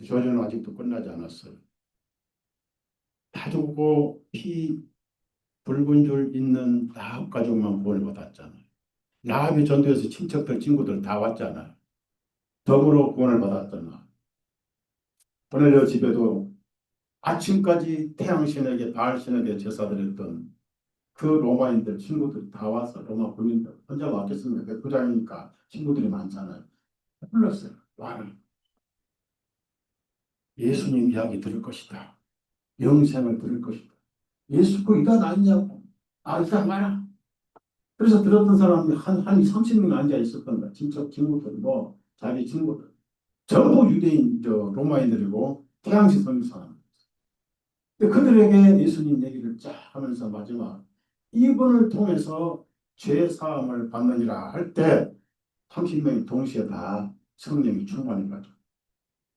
저주는 아직도 끝나지 않았어요. 다 죽고 피 붉은 줄 있는 라합 가족만 구원을 받았잖아요. 라합이 전도해서 친척들 친구들 다 왔잖아요. 덕으로 구원을 받았잖아. 고넬료 집에도 아침까지 태양신에게 바알신에게 제사드렸던 그 로마인들 친구들 다 와서, 로마 군인들 혼자 왔겠습니까? 부장이니까 친구들이 많잖아요. 불렀어요. 와라. 예수님 이야기 들을 것이다. 영생을 들을 것이다. 예수 그 이단 아니냐고. 이단 와라. 그래서 들었던 사람이 한 30명 앉아 있었던 거야. 친척 친구들, 뭐 자기 친구들. 전부 유대인, 로마인들이고 태양시 성교 사람. 근데 그들에게 예수님 얘기를 쫙 하면서 마지막 이분을 통해서 죄 사함을 받느니라 할 때 30명이 동시에 다 성령이 충만해가지고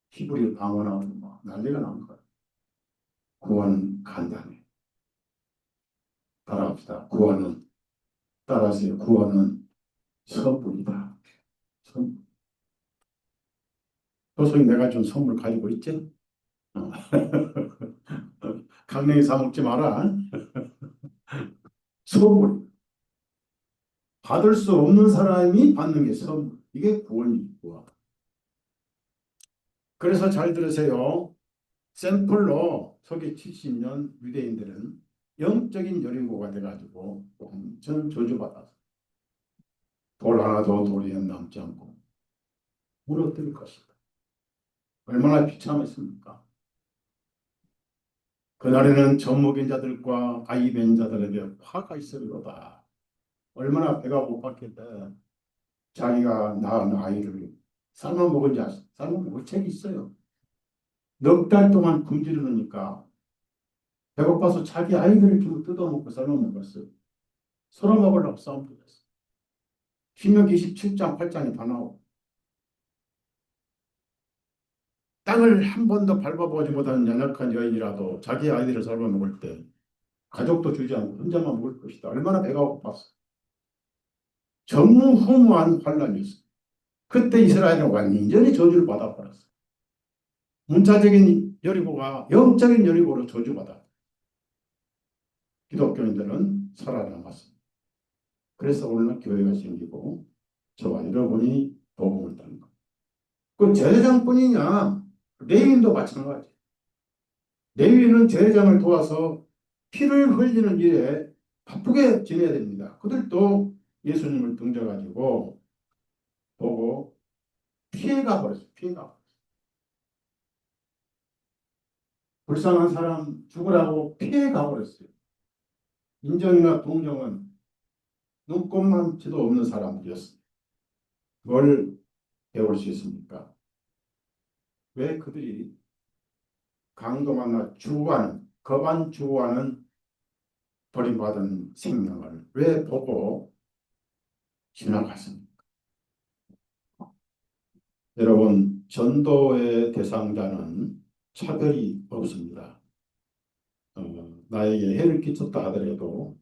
히브리 방언하고 뭐 난리가 난 거예요. 구원은 간단해. 따라합시다. 구원은, 따라하세요. 구원은 선물이다. 선물. 도성이 내가 준 선물 가지고 있지? 어. 강냉이 사 먹지 마라. 선물. 받을 수 없는 사람이 받는 게 선물. 이게 구원이고. 그래서 잘 들으세요. 샘플로 서기 70년 유대인들은 영적인 여리고가 돼가지고 엄청 저주받아서 돌 하나도 돌에 남지 않고 무너뜨릴 것이다. 얼마나 비참했습니까? 그날에는 젖먹인 자들과 아이 뵌 자들에게 화가 있으리로다. 얼마나 배가 고팠길래 자기가 낳은 아이를 삶아 먹은지 아세요? 삶아 먹을 책이 있어요. 넉 달 동안 굶주려 놓으니까 배고파서 자기 아이들을 좀 뜯어먹고 삶아 먹었어요. 서로 먹으려고 싸움도 했어요. 신명기 27장 8장에 다 나오고, 땅을 한 번도 밟아보지 못한 연약한 여인이라도 자기 아이들을 삶아 먹을 때 가족도 주지 않고 혼자만 먹을 것이다. 얼마나 배가 고팠어. 전무후무한 환란이었어요. 그때 이스라엘은 완전히 저주를 받아버렸어요. 문자적인 여리고가 영적인 여리고로 저주받아 기독교인들은 살아남았습니다. 그래서 오늘날 교회가 생기고 저와 여러분이 복음을 듣는 것. 그 제사장뿐이냐? 레위인도 마찬가지. 레위인은 제사장을 도와서 피를 흘리는 일에 바쁘게 지내야 됩니다. 그들도 예수님을 등져가지고 보고 피해가 버렸어요. 피해가 버렸어요. 불쌍한 사람 죽으라고 피해가 버렸어요. 인정이나 동정은 눈꼽만치도 없는 사람들이었어요. 뭘 배울 수 있습니까? 왜 그들이 강도 만나 죽어가는, 거반 죽어가는 버림받은 생명을 왜 보고 지나갔습니까? 여러분, 전도의 대상자는 차별이 없습니다. 나에게 해를 끼쳤다 하더라도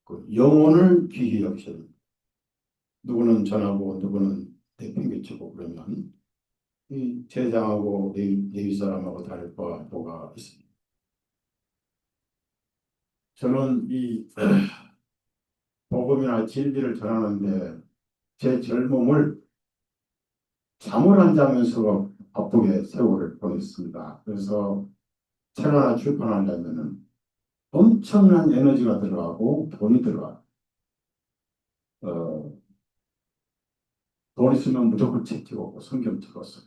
그 영혼을 귀히 여기셔야 됩니다. 누구는 전하고 누구는 내팽개치고 그러면 이 제장하고 레위 사람하고 다를 바가 있습니다. 저는 이 복음이나 진리를 전하는데 제 젊음을 잠을 안 자면서 바쁘게 세월을 보냈습니다. 그래서 책 하나 출판하려면은 엄청난 에너지가 들어가고 돈이 들어가. 어, 돈 있으면 무조건 책 찍었고 성경 찍었어.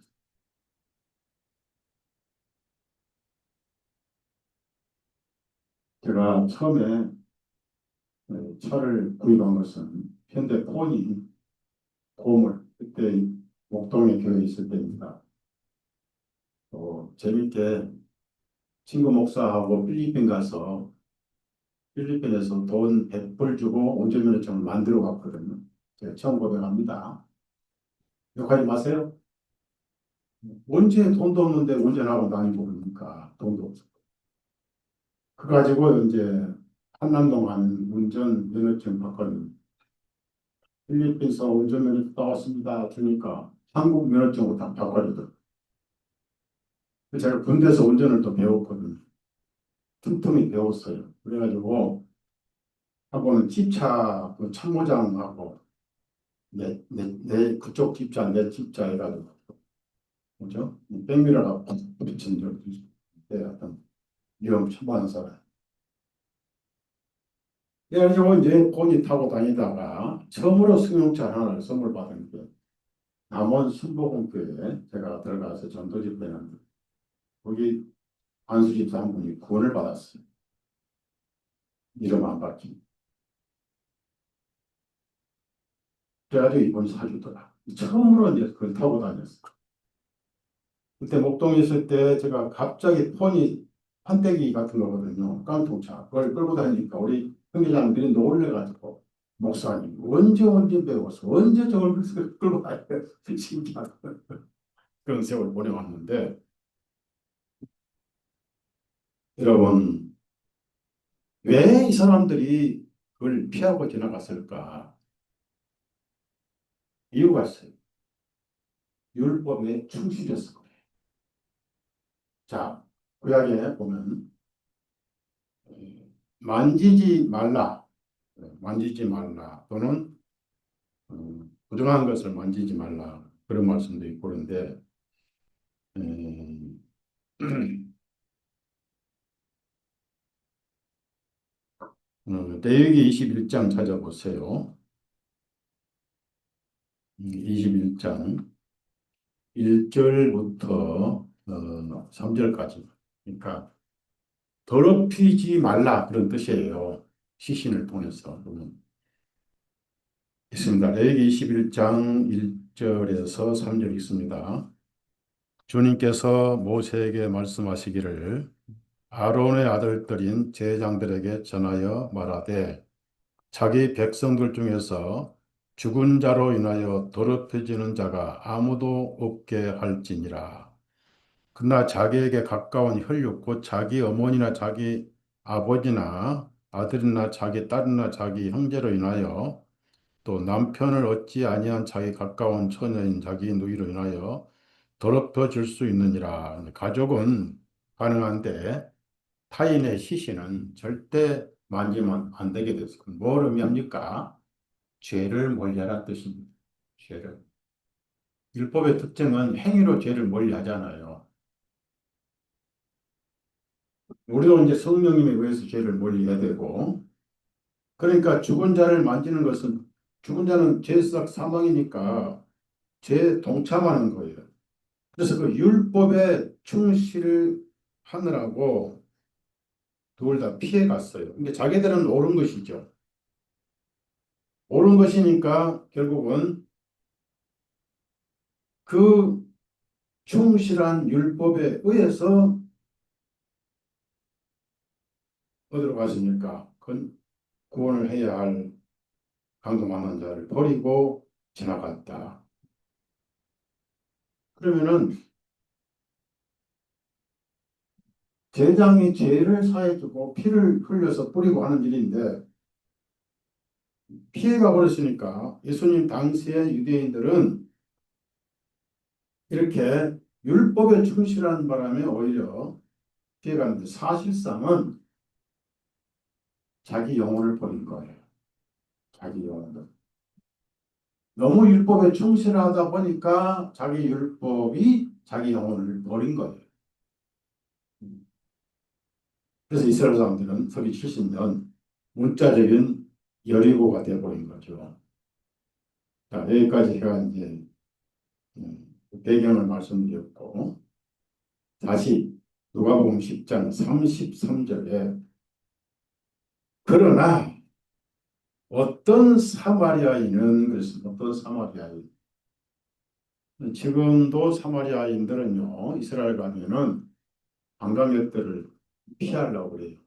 제가 처음에 차를 구입한 것은 현대폰이 보물, 그때 목동에 교회 있을 때입니다. 재밌게 친구 목사하고 필리핀 가서 필리핀에서 돈 100불 주고 운전면허증을 만들어 갔거든요. 제가 처음 고백합니다. 욕하지 마세요. 언제 돈도 없는데 운전하고 다니고 그러니까 돈도 없어. 그 가지고 이제 한남동 가는 운전 면허증 받거든요. 필리핀에서 운전면허 따왔습니다. 주니까 한국 면허증으로 다 바꿔주더라고요. 제가 군대에서 운전을 또 배웠거든요. 틈틈이 배웠어요. 그래가지고 하고는 집차 그 참모장하고 내 그쪽 집자 내 집자 해가지고 그죠? 백미러가 부딪힌 적이 있어요. 어떤 위험 처벌한 사람. 그래가지고 이제 본이 타고 다니다가 처음으로 승용차 하나를 선물 받은 게 남원 순복음교회에 제가 들어가서 전도 집회는 거기 안수집사 한 분이 구원을 받았어요. 이름 안 바뀌고. 그래가지고 이번이 사주더라. 처음으로 이제 그걸 타고 다녔어. 그때 목동에 있을 때 제가 갑자기 폰이 판때기 같은 거거든요. 깡통차. 그걸 끌고 다니니까 우리 형제자매들이 놀래가지고 목사님 언제 배웠어? 언제 저걸 끌고 다녀? 신기하다. 그런 세월 보내왔는데 여러분 왜 이 사람들이 그걸 피하고 지나갔을까? 이유가 있어요. 율법에 충실해서 그래요. 자, 구약에 보면 만지지 말라, 만지지 말라 또는 부정한 것을 만지지 말라 그런 말씀도 있고 그런데 음, 레위기 21장 찾아보세요. 21장 1절부터 3절까지. 그러니까 더럽히지 말라 그런 뜻이에요. 시신을 통해서 보면 있습니다. 레위기 21장 1절에서 3절 있습니다. 주님께서 모세에게 말씀하시기를 아론의 아들들인 제장들에게 전하여 말하되 자기 백성들 중에서 죽은 자로 인하여 더럽혀지는 자가 아무도 없게 할지니라. 그러나 자기에게 가까운 혈육 곧 자기 어머니나 자기 아버지나 아들이나 자기 딸이나 자기 형제로 인하여 또 남편을 얻지 아니한 자기 가까운 처녀인 자기 누이로 인하여 더럽혀 질 수 있느니라. 가족은 가능한데 타인의 시신은 절대 만지면 안 되게 됐습니다. 뭘 의미합니까? 죄를 멀리하라는 뜻입니다. 죄를. 율법의 특징은 행위로 죄를 멀리하잖아요. 우리도 이제 성령님에 의해서 죄를 멀리해야 되고, 그러니까 죽은 자를 만지는 것은 죽은 자는 죄sak 사망이니까 죄에 동참하는 거예요. 그래서 그 율법에 충실하느라고 둘 다 피해 갔어요. 근데 자기들은 옳은 것이죠. 옳은 것이니까 결국은 그 충실한 율법에 의해서 어디로 갔습니까? 구원을 해야 할 강도 만난 자를 버리고 지나갔다. 그러면은 제장이 죄를 사해주고 피를 흘려서 뿌리고 하는 일인데 피해가 버렸으니까 예수님 당시의 유대인들은 이렇게 율법에 충실한 바람에 오히려 피해가는데 사실상은 자기 영혼을 버린 거예요. 자기 영혼을. 너무 율법에 충실하다 보니까 자기 율법이 자기 영혼을 버린 거예요. 그래서 이스라엘 사람들은 서기 70년 문자적인 여리고가 되어버린 거죠. 자, 여기까지 제가 이제 배경을 말씀드렸고, 다시 누가복음 10장 33절에 그러나 어떤 사마리아인은, 그래서 어떤 사마리아인, 지금도 사마리아인들은요 이스라엘 가면은 관광객들을 피하려고 그래요.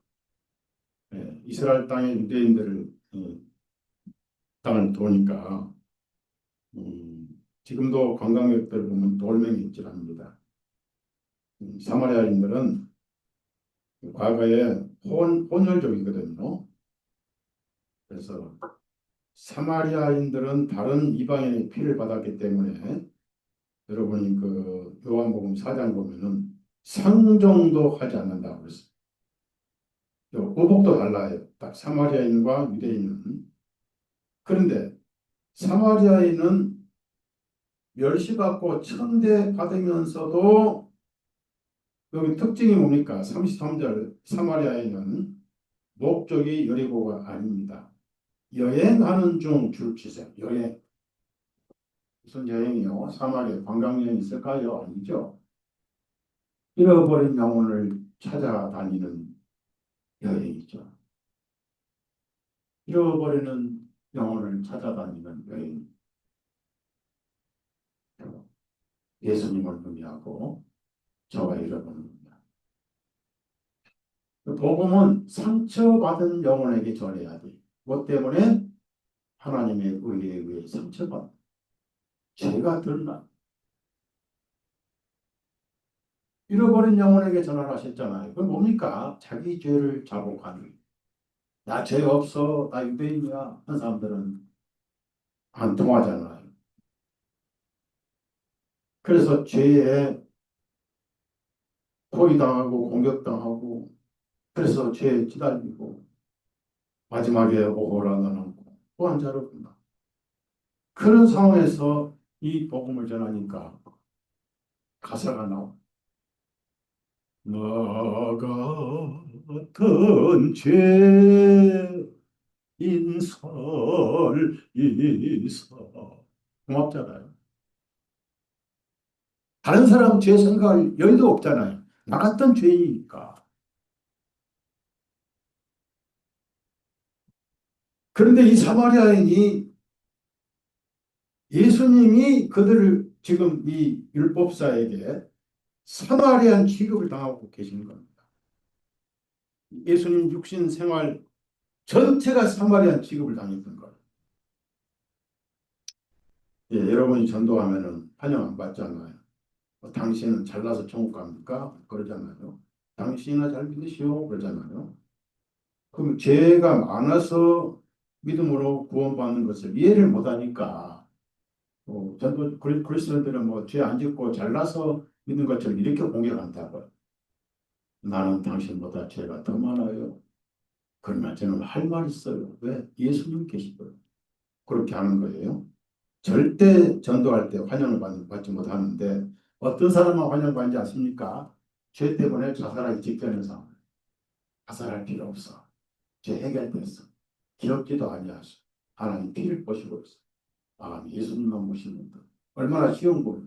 예, 이스라엘 땅에 유대인들을 땅을 도니까 지금도 관광객들 보면 돌멩이질합니다. 사마리아인들은 과거에 혼혈족이거든요. 그래서 사마리아인들은 다른 이방인의 피를 받았기 때문에 여러분이 그 요한복음 4장 보면은 상종도 하지 않는다고 그랬어요. 의복도 달라요. 딱 사마리아인과 유대인은. 그런데 사마리아인은 멸시받고 천대받으면서도 여기 특징이 뭡니까? 33절 사마리아인은 목적이 여리고가 아닙니다. 여행하는 중 줄치세요. 여행. 무슨 여행이요? 사마리아 관광여행 있을까요? 아니죠. 잃어버린 영혼을 찾아다니는 여행이죠. 잃어버리는 영혼을 찾아다니는 여행. 예수님을 의미하고 저와 잃어버립니다. 복음은 상처받은 영혼에게 전해야 돼. 뭐 때문에? 하나님의 의에 의해 상처받은 죄가 드러나. 잃어버린 영혼에게 전화하셨잖아요. 그건 뭡니까? 자기 죄를 자복하는. 나 죄 없어. 나 유대인이야. 한 사람들은 안 통하잖아요. 그래서 죄에 포위당하고 공격당하고 그래서 죄에 기다리고 마지막에 오호라 나는 또한 자로구나. 그런 상황에서 이 복음을 전하니까 가사가 나와. 나 같은 죄인 설이서 고맙잖아요. 다른 사람 죄 생각할 여유도 없잖아요. 나 같은 죄이니까. 그런데 이 사마리아인이 예수님이 그들을 지금 이 율법사에게 사마리안 취급을 당하고 계시는 겁니다. 예수님 육신 생활 전체가 사마리안 취급을 당했던 거예요. 예, 여러분이 전도하면은 환영 안 받잖아요. 당신은 잘나서 천국 갑니까? 그러잖아요. 당신이나 잘 믿으시오. 그러잖아요. 그럼 죄가 많아서 믿음으로 구원받는 것을 이해를 못하니까 전도 그리스도인들은 뭐 죄 안 짓고 잘나서 믿는 것처럼 이렇게 공격한다고요. 나는 당신보다 죄가 더 많아요. 그러나 저는 할 말 있어요. 왜? 예수님 계시거든요. 그렇게 하는 거예요. 절대 전도할 때 환영을 받지 못하는데 어떤 사람만 환영받지 않습니까? 죄 때문에 자살하기 직전인 사람. 자살할 필요 없어. 죄 해결됐어. 기억지도 아니하소. 하나님 피를 보시고 있어. 아, 예수님만 모시는 분. 얼마나 쉬운 거예요.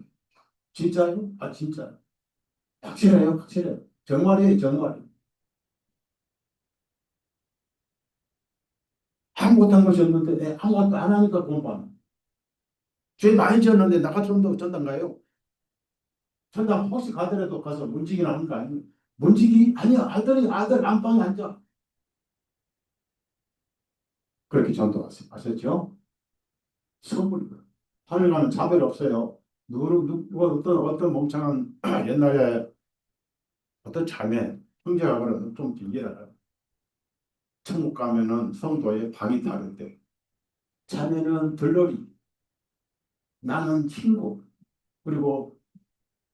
진짜요? 아, 진짜. 확실해요? 확실해요. 정말이에요, 정말. 아무것도 한 것이 없는데 아무것도 안 하니까 돈 받는. 죄 많이 지었는데 나가 좀 더 전단가요? 전단 혹시 가더라도 가서 문지기나 하는 거 아니에요? 문지기? 아니야. 아들 안방에 앉아. 그렇게 전도하세요. 아셨죠? 선물이거든요. 하늘 가면 차별 없어요. 누가 어떤 멍청한 옛날에 어떤 자매, 형제가 그러면 좀 길게 알아요. 천국 가면은 성도의 방이 다른데 자매는 들러리, 나는 친구, 그리고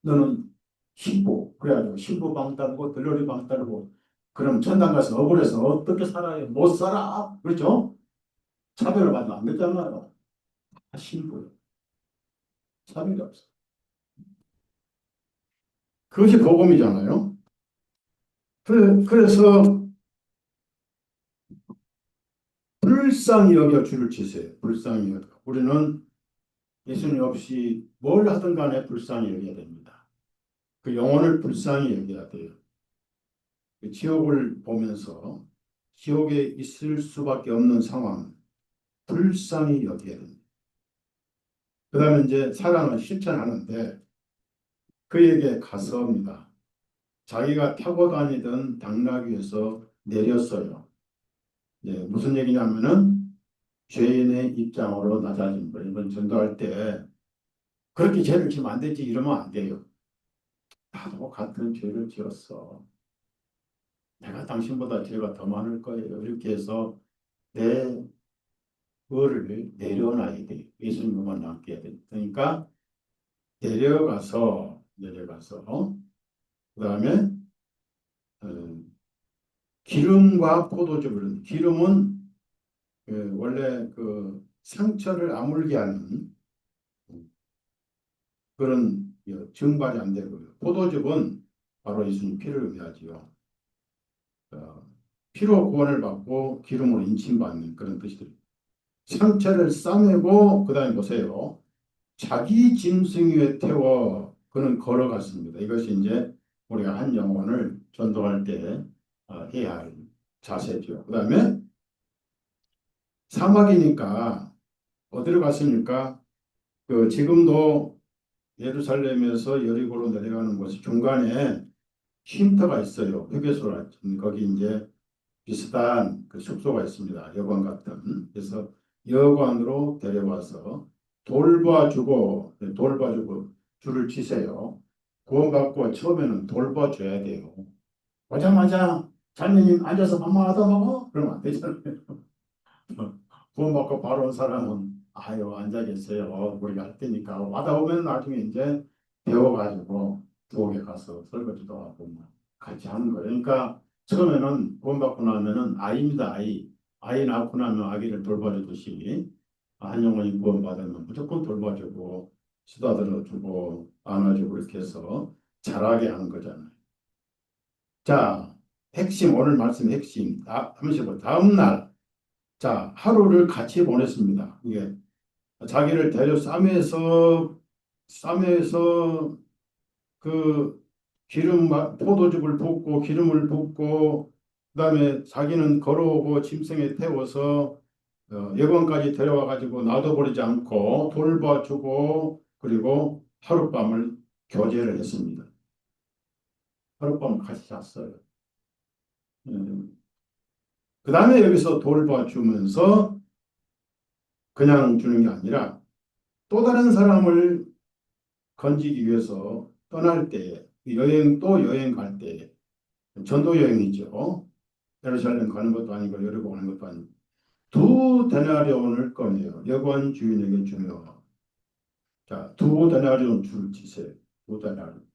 너는 신부. 그래가지고 신부 방 따르고 들러리 방 따르고 그럼 천당 가서 억울해서 어떻게 살아요? 못 살아. 그렇죠? 차별을 받으면 안 되잖아요. 다 신부예요. 차별이 없어. 그것이 복음이잖아요. 그래서 불쌍히 여겨 주를 치세요. 불쌍히 여겨. 우리는 예수님 없이 뭘 하든 간에 불쌍히 여겨야 됩니다. 그 영혼을 불쌍히 여겨야 돼요. 그 지옥을 보면서 지옥에 있을 수밖에 없는 상황, 불쌍히 여겨야 됩니다. 그 다음에 이제 사랑을 실천하는데 그에게 가서입니다. 자기가 타고 다니던 당나귀에서 내렸어요. 무슨 얘기냐면은 죄인의 입장으로 낮아진 거예요. 이번 전도할 때 그렇게 죄를 지면 안 되지 이러면 안 돼요. 나도 같은 죄를 지었어. 내가 당신보다 죄가 더 많을 거예요. 이렇게 해서 내 거를 내려놔야 돼요. 예수님만 남게 해야 돼요. 그러니까 내려가서 그 다음에 기름과 포도즙을 기름은 원래 그 상처를 아물게 하는 그런 증발이 안 되고요. 포도즙은 바로 예수님 피를 의미하지요. 어, 피로 구원을 받고 기름으로 인침받는 그런 뜻이죠. 상처를 싸매고 그 다음에 보세요. 자기 짐승 위에 태워 그는 걸어갔습니다. 이것이 이제 우리가 한 영혼을 전도할 때 해야 할 자세죠. 그 다음에 사막이니까 어디로 갔습니까? 지금도 예루살렘에서 여리고로 내려가는 곳이 중간에 쉼터가 있어요. 휴게소라 거기 이제 비슷한 그 숙소가 있습니다. 여관 같은. 그래서 여관으로 데려와서 돌봐주고 줄을 치세요. 구원받고 처음에는 돌봐줘야 돼요. 오자마자 자매님 앉아서 밥만 얻어 먹어? 그러면 안 되잖아요. 구원받고 바로 온 사람은 아유 앉아 계세요. 우리가 할 테니까 와다 보면 나중에 이제 배워가지고 부엌에 가서 설거지도 하고 뭐 같이 하는 거예요. 그러니까 처음에는 구원받고 나면은 아이입니다. 아이 낳고 나면 아기를 돌봐주듯이 한 영혼이 구원받으면 무조건 돌봐주고 쓰다듬어주고 안아주고 이렇게 해서 자라게 하는 거잖아요. 자, 핵심 오늘 말씀 핵심 잠시만 다음 날 자, 하루를 같이 보냈습니다. 이게 자기를 데려 쌈에서 그 포도즙을 붓고 기름을 붓고 그다음에 자기는 걸어오고 짐승에 태워서 여관까지 데려와 가지고 놔둬버리지 않고 돌봐주고 그리고 하룻밤을 교제를 했습니다. 하룻밤을 같이 잤어요. 그 다음에 여기서 돌봐주면서 그냥 주는 게 아니라 또 다른 사람을 건지기 위해서 떠날 때, 또 여행 갈 때, 전도 여행이죠. 예루살렘 가는 것도 아니고 여리고 가는 것도 아니고 두 데나리온을 꺼내요. 여관 주인에게 주며 자, 두 데나리온 줄 지세요. 두 데나리온.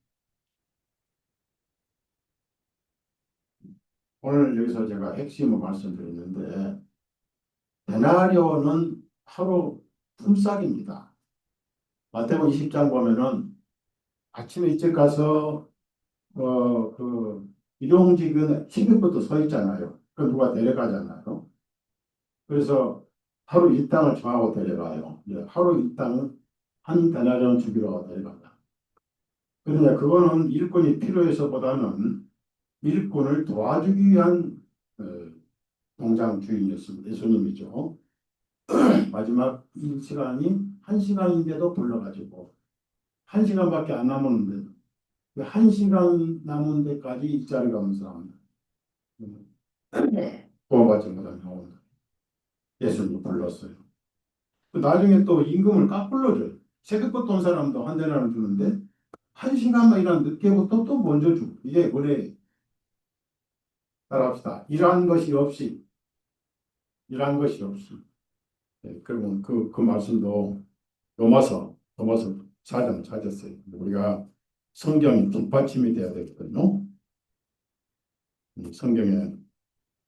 오늘 여기서 제가 핵심을 말씀드렸는데 데나리온은 하루 품삯입니다. 마태복음 20장 보면은 아침에 일찍 가서 일용직은 새벽부터 서 있잖아요. 그 누가 데려가잖아요. 그래서 하루 일당을 정하고 데려가요. 하루 일당은 한 데나리온 주기로 데려간다. 그러냐 그거는 일꾼이 필요해서보다는 일꾼을 도와주기 위한 어, 공장 주인이었습니다. 예수님이죠. 마지막 일 시간이 한 시간인데도 불러가지고 한 시간밖에 안 남았는데 한 시간 남은 데까지 일자리 가면서 구원받지 못한 영혼 예수님이 불렀어요. 나중에 또 임금을 깎불러 줘요. 새벽부터 온 사람도 한 대나를 주는데 한 시간만 일한 늦게 부터 또 먼저 주고 이게 원래 따라합시다. 일한 것이 없이. 그러면 그 말씀도 로마서 4장 찾았어요. 우리가 성경이 뒷받침이 돼야 되거든요. 성경에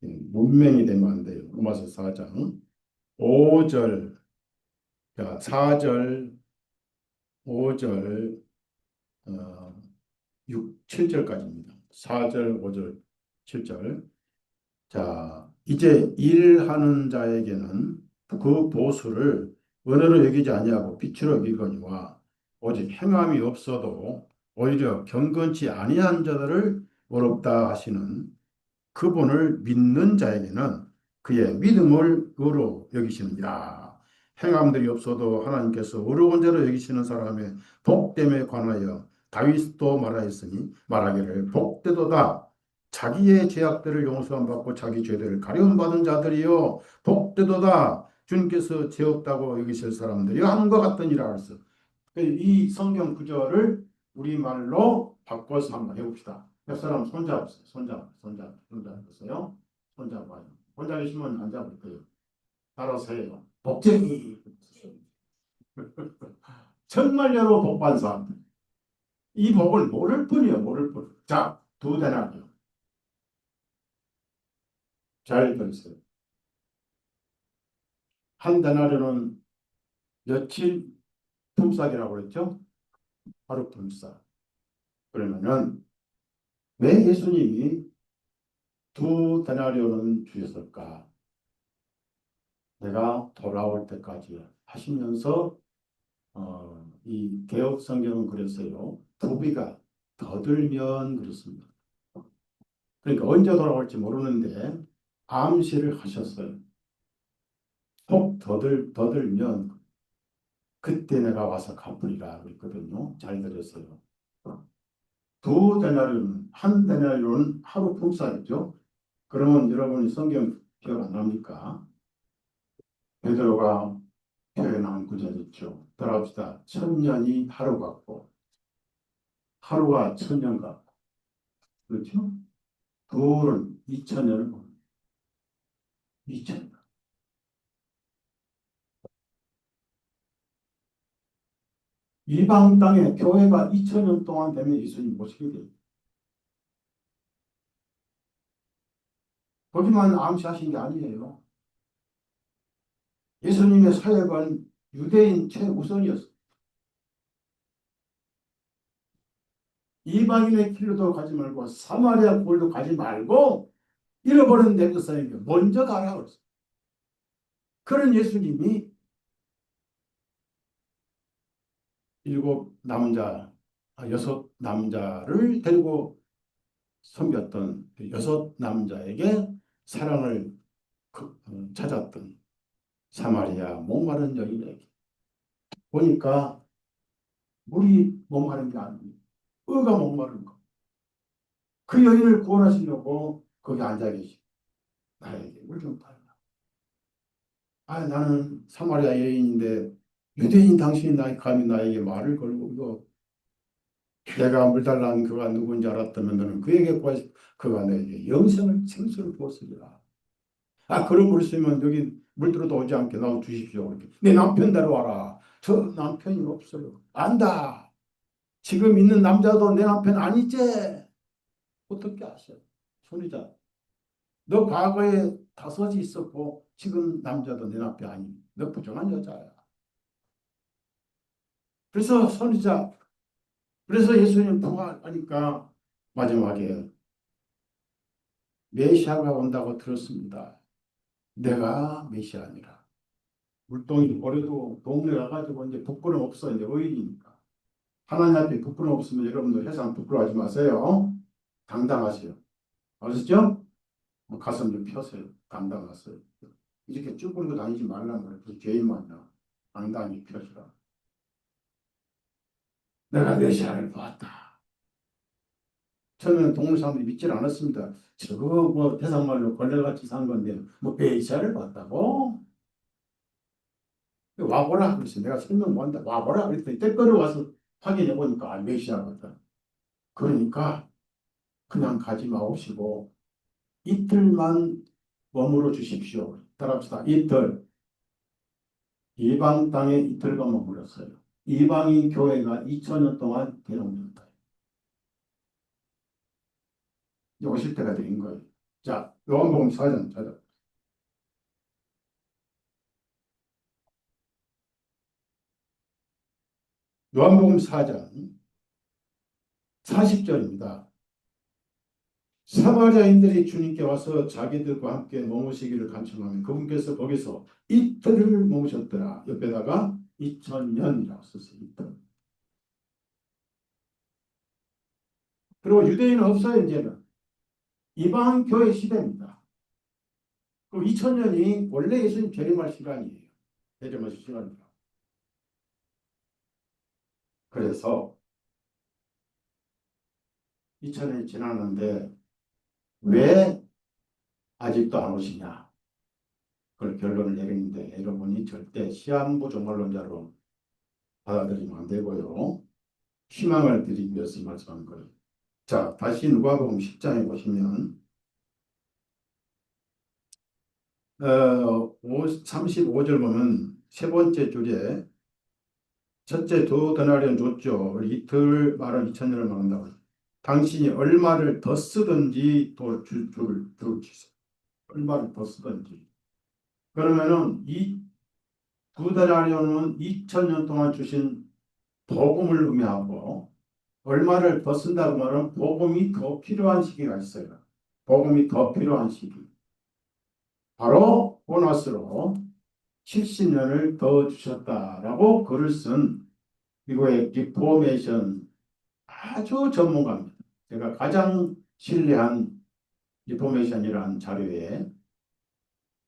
문맹이 되면 안 돼요. 로마서 4장 5절, 4절, 5절, 7절까지입니다. 4절, 5절, 7절. 자, 이제 일하는 자에게는 그 보수를 은혜로 여기지 아니하고 빛으로 여기거니와 오직 행함이 없어도 오히려 경건치 아니한 자들을 어렵다 하시는 그분을 믿는 자에게는 그의 믿음을 의로 여기시느니라. 행함들이 없어도 하나님께서 의로운 자로 여기시는 사람의 복됨에 관하여 다윗도 말하였으니 말하기를 복되도다. 자기의 죄악들을 용서함 받고 자기 죄들을 가려움 받은 자들이요 복되도다. 주님께서 죄 없다고 여기실 사람들이 하는 것 같으니라 그랬어. 이 성경 구절을 우리말로 바꿔서 한번 해봅시다. 옆 사람 손잡으세요. 손잡으세요. 손잡아요. 혼자 계시면 안 잡을 거예요. 따라서 해요. 복쟁이. 정말로 복받은 사람들. 이 복을 모를 뿐이에요. 모를 뿐. 자, 두 데나리요. 잘 들으세요. 한 데나리는 며칠 품삯이라고 그랬죠? 하루 품삯. 그러면은 왜 예수님이 두 데나리온은 주셨을까? 내가 돌아올 때까지 하시면서 이 개혁 성경은 그랬어요. 부비가 더 들면 그렇습니다. 그러니까 언제 돌아올지 모르는데 암시를 하셨어요. 혹 더 들면 그때 내가 와서 갚으리라 그랬거든요. 잘 들었어요. 두 데나리온, 한 데나리온은 하루 품삯이죠. 그러면 여러분이 성경 기억 안 납니까? 베드로가 표현한 구절 있죠. 따라합시다. 천년이 하루 같고 하루가 천년 같고 그렇죠? 둘은 2000년을 보는 2000년. 이방 땅에 교회가 2000년 동안 되면 예수님 모시게 돼요. 거기만 암시하신 게 아니에요. 예수님의 사역은 유대인 최우선이었어요. 이방인의 길로도 가지 말고 사마리아 골도 가지 말고 잃어버린 내것사에게 먼저 가라 그랬어요. 그런 예수님이 여섯 남자를 데리고 섬겼던 그 여섯 남자에게 사랑을 찾았던 사마리아 목마른 여인에게 보니까 물이 목마른 게 아니고 의가 목마른 거. 그 여인을 구원하시려고 거기 앉아 계시고 나에게 물 좀 달라. 아, 나는 사마리아 여인인데 유대인 당신이 감히 나에게 말을 걸고 이거 내가 물 달라는 그가 누구인지 알았다면 너는 그에게 구하시 그가 내게 영생을 생수를 부었으리라. 아, 그런 물 쓰면 여기 물 들어도 오지 않게 나와 주십시오. 이렇게. 내 남편 데려와라. 저 남편이 없어요. 안다. 지금 있는 남자도 내 남편 아니지? 어떻게 아셔? 손이자. 너 과거에 다섯이 있었고 지금 남자도 내 남편 아니. 너 부정한 여자야. 그래서 손이자. 그래서 예수님 부활하니까 마지막에 메시아가 온다고 들었습니다. 내가 메시아니라. 물동이 올해도 동네 가가지고 이제 부끄럼 없어. 이제 의인이니까. 하나님 앞에 부끄럼 없으면 여러분들 세상 부끄러워하지 마세요. 당당하세요. 아시죠? 가슴 좀 펴세요. 당당하세요. 이렇게 쭈그리고 다니지 말란 말이에요. 그 죄인만요. 당당히 펴시라. 내가 메시아를 보았다. 처음에는 동물 사람들이 믿질 않았습니다. 저거 뭐 대상말로 걸레같이 산 건데 뭐 메시아를 봤다고? 와보라 그랬어요. 내가 설명 못한다. 와보라 그랬더니 때깔을 와서 확인해 보니까 메시아 같다. 그러니까 그냥 가지 마시고 이틀만 머물러 주십시오. 따라합시다. 이틀. 이방 땅에 이틀간 머물렀어요. 이방인 교회가 2000년 동안 개롱된다. 오실 때가 된 거예요. 자, 요한복음 4장 찾아. 요한복음 4장 40절입니다. 사마리아인들이 주님께 와서 자기들과 함께 머무시기를 간청하면 그분께서 거기서 이틀을 머무셨더라. 옆에다가 2000년이라고 썼어요. 이틀. 그리고 유대인은 없어요. 이제는 이방 교회 시대입니다. 그 2000년이 원래 예수님 재림할 시간이에요. 재림하실 시간입니다. 그래서 2000년이 지났는데 왜 아직도 안 오시냐? 그걸 결론을 내리는데 여러분이 절대 시한부 종말론자로 받아들이면 안 되고요. 희망을 드리기 위해서 말씀한 거예요. 자, 다시 누가복음 10장에 보시면 35절 보면 세 번째 줄에 첫째 두 데나리온 줬죠. 이틀 말은 2000년을 말한다고. 당신이 얼마를 더 쓰든지 줄 주세요. 얼마를 더 쓰든지. 그러면은 이 두 데나리온은 2000년 동안 주신 복음을 의미하고 얼마를 더 쓴다고 말하면 복음이 더 필요한 시기가 있어요. 복음이 더 필요한 시기. 바로 보너스로 70년을 더 주셨다라고 글을 쓴 미국의 리포메이션 아주 전문가입니다. 제가 가장 신뢰한 리포메이션이라는 자료에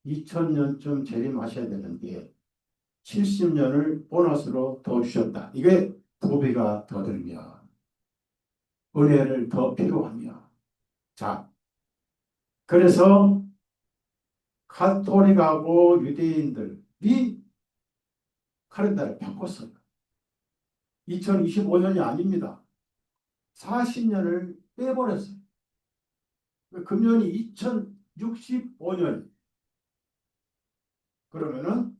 2000년쯤 재림하셔야 되는데 70년을 보너스로 더 주셨다. 이게 부비가 더 들며 은혜를 더 필요하며 자 그래서 카톨릭하고 유대인들이 카렌다를 바꿨어요. 2025년이 아닙니다. 40년을 빼버렸어요. 금년이 2065년. 그러면은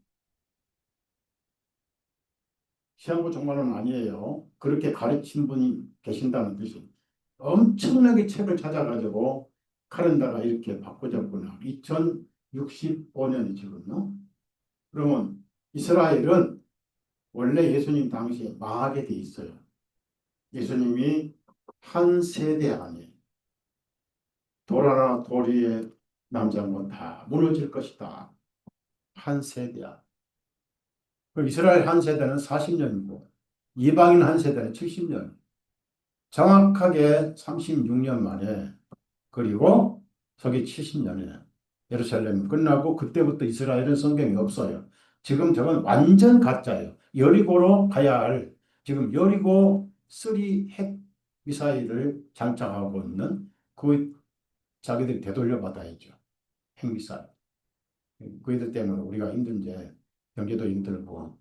시한부 종말은 아니에요. 그렇게 가르친 분이 계신다는 뜻이 엄청나게 책을 찾아가지고 카렌다가 이렇게 바꿔졌구나. 2065년이 지금요. 그러면 이스라엘은 원래 예수님 당시에 망하게 돼 있어요. 예수님이 한 세대 안에 도라나 도리의 남자는 다 무너질 것이다. 한 세대야. 그럼 이스라엘 한 세대는 40년이고 이방인 한 세대는 70년. 정확하게 36년 만에 그리고 서기 70년에 예루살렘 끝나고 그때부터 이스라엘은 성경이 없어요. 지금 저건 완전 가짜예요. 여리고로 가야 할 지금 여리고 3 핵 미사일을 장착하고 있는 그 자기들이 되돌려 받아야죠. 핵미사일. 그이들 때문에 우리가 힘든데 경제도 힘들고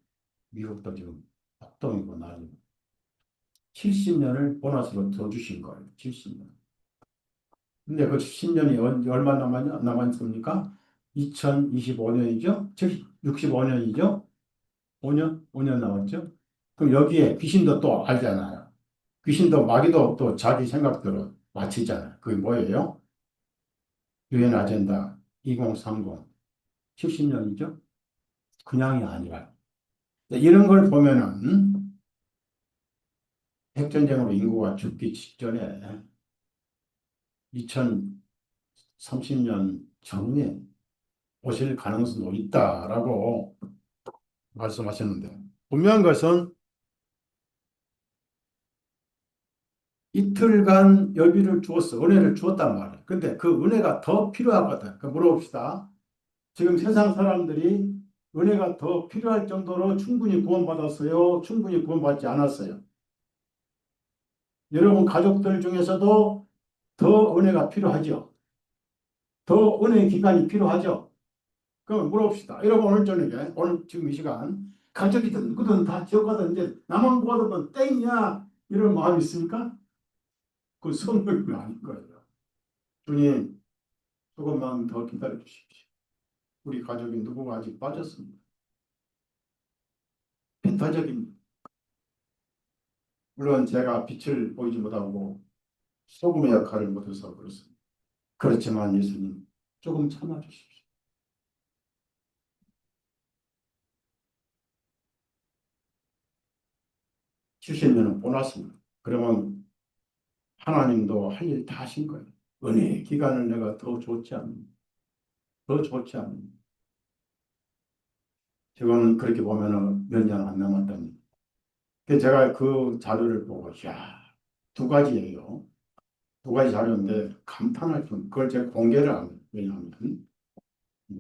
미국도 지금 폭동이고 난리고 70년을 보너스로 더 주신 거예요. 70년. 근데 그 10년이 얼마 남았습니까? 2025년이죠? 즉 65년이죠? 5년? 5년 남았죠? 그럼 여기에 귀신도 또 알잖아요. 귀신도 마귀도 또 자기 생각대로 마치잖아요. 그게 뭐예요? 유엔 아젠다 2030 70년이죠? 그냥이 아니라 이런 걸 보면은 핵전쟁으로 인구가 죽기 직전에 2030년 전후에 오실 가능성도 있다라고 말씀하셨는데 분명한 것은 이틀간 여비를 주었어. 은혜를 주었단 말이에요. 근데 그 은혜가 더 필요하거든. 그 물어봅시다. 지금 세상 사람들이 은혜가 더 필요할 정도로 충분히 구원받았어요? 충분히 구원받지 않았어요? 여러분 가족들 중에서도 더 은혜가 필요하죠? 더 은혜의 기간이 필요하죠? 그럼 물어봅시다. 여러분 오늘 저녁에 오늘 지금 이 시간 가족이든 누구든 다 지옥가든 이제 나만 구하면 땡이야 이런 마음이 있습니까? 그 성령이 아닌 거예요. 주님 조금만 더 기다려 주십시오. 우리 가족이 누구가 아직 빠졌습니다. 배타적입니다. 물론 제가 빛을 보이지 못하고 소금의 역할을 못해서 그렇습니다. 그렇지만 예수님 조금 참아 주십시오. 70년은 보났습니다. 그러면 하나님도 할 일 다 하신 거예요. 은혜의 기간을 내가 더 좋지 않니? 지금 그렇게 보면은 몇 년 안 남았다니. 그래서 제가 그 자료를 보고, 야, 두 가지예요. 두 가지 자료인데 감탄할 뿐. 그걸 제가 공개를 안 해요. 왜냐하면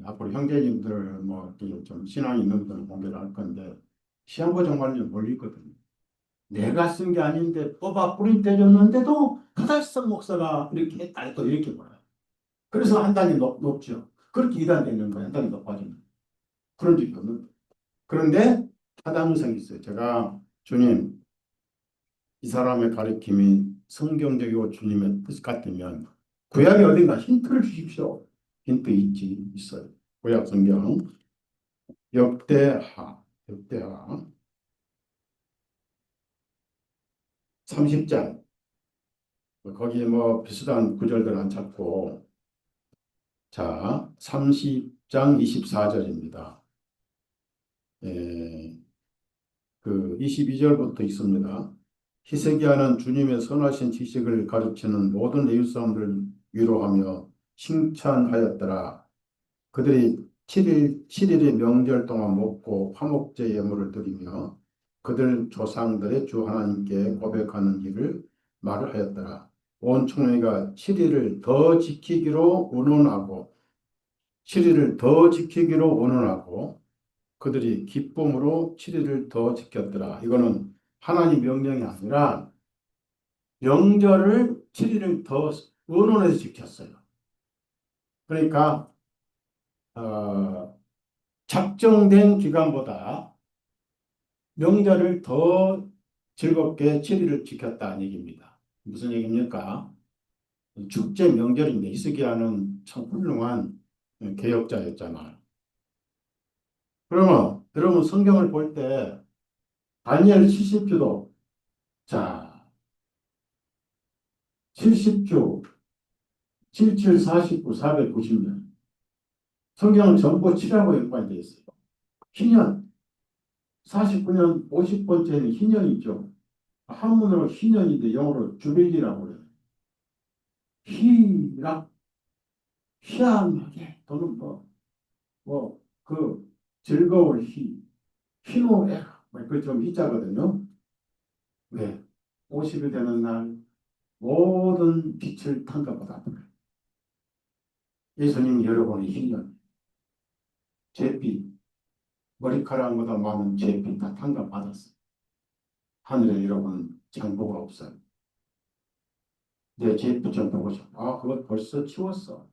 앞으로 형제님들 뭐좀 신앙이 있는 분들은 공개를 할 건데 시한부 정관님 몰리거든요. 내가 쓴 게 아닌데 뽑아 뿌리 때렸는데도 가달성 목사가 이렇게 했다 또 이렇게 몰아요. 그래서 한 단이 높죠. 그렇게 2단 되는 거예요. 한 단이 높아지는. 그런 적이 없는데. 그런데 타당성이 있어요. 제가 주님, 이 사람의 가르침이 성경적이고 주님의 뜻 같으면 구약이 어딘가 힌트를 주십시오. 힌트 있어요. 구약 성경 역대하 30장 거기에 뭐 비슷한 구절들 안 찾고 자 30장 24절입니다. 그 22절부터 있습니다. 히스기야는 주님의 선하신 지식을 가르치는 모든 이웃 사람들을 위로하며 칭찬하였더라. 그들이 7일의 명절 동안 먹고 화목제 예물을 드리며 그들 조상들의 주 하나님께 고백하는 일을 말을 하였더라. 온 총회가 7일을 더 지키기로 의논하고 7일을 더 지키기로 의논하고 그들이 기쁨으로 7일을 더 지켰더라. 이거는 하나님 명령이 아니라 명절을 7일을 더 의논해서 지켰어요. 그러니까 작정된 기간보다 명절을 더 즐겁게 7일을 지켰다는 얘기입니다. 무슨 얘기입니까? 축제 명절인데 히스기야는 참 훌륭한 개혁자였잖아요. 그러면 여러분 성경을 볼 때 다니엘 70주도 자 70주 77, 49, 490년 성경은 전부 7하고 연관되어 있어요. 희년 49년 50번째는 희년이죠. 한문으로 희년인데 영어로 주빌리라고 그래요. 희락 희한하게 또는 그 즐거울 희노애락 그좀 희자거든요. 네. 50이 되는 날 모든 빛을 탕감받았다. 예수님이 여러분의 희년, 잿빛, 머리카락보다 많은 잿빛 다 탕감받았어요. 하늘에 여러분 장보가 없어요. 내 잿빛 좀 보고 싶어. 아, 그거 벌써 지웠어.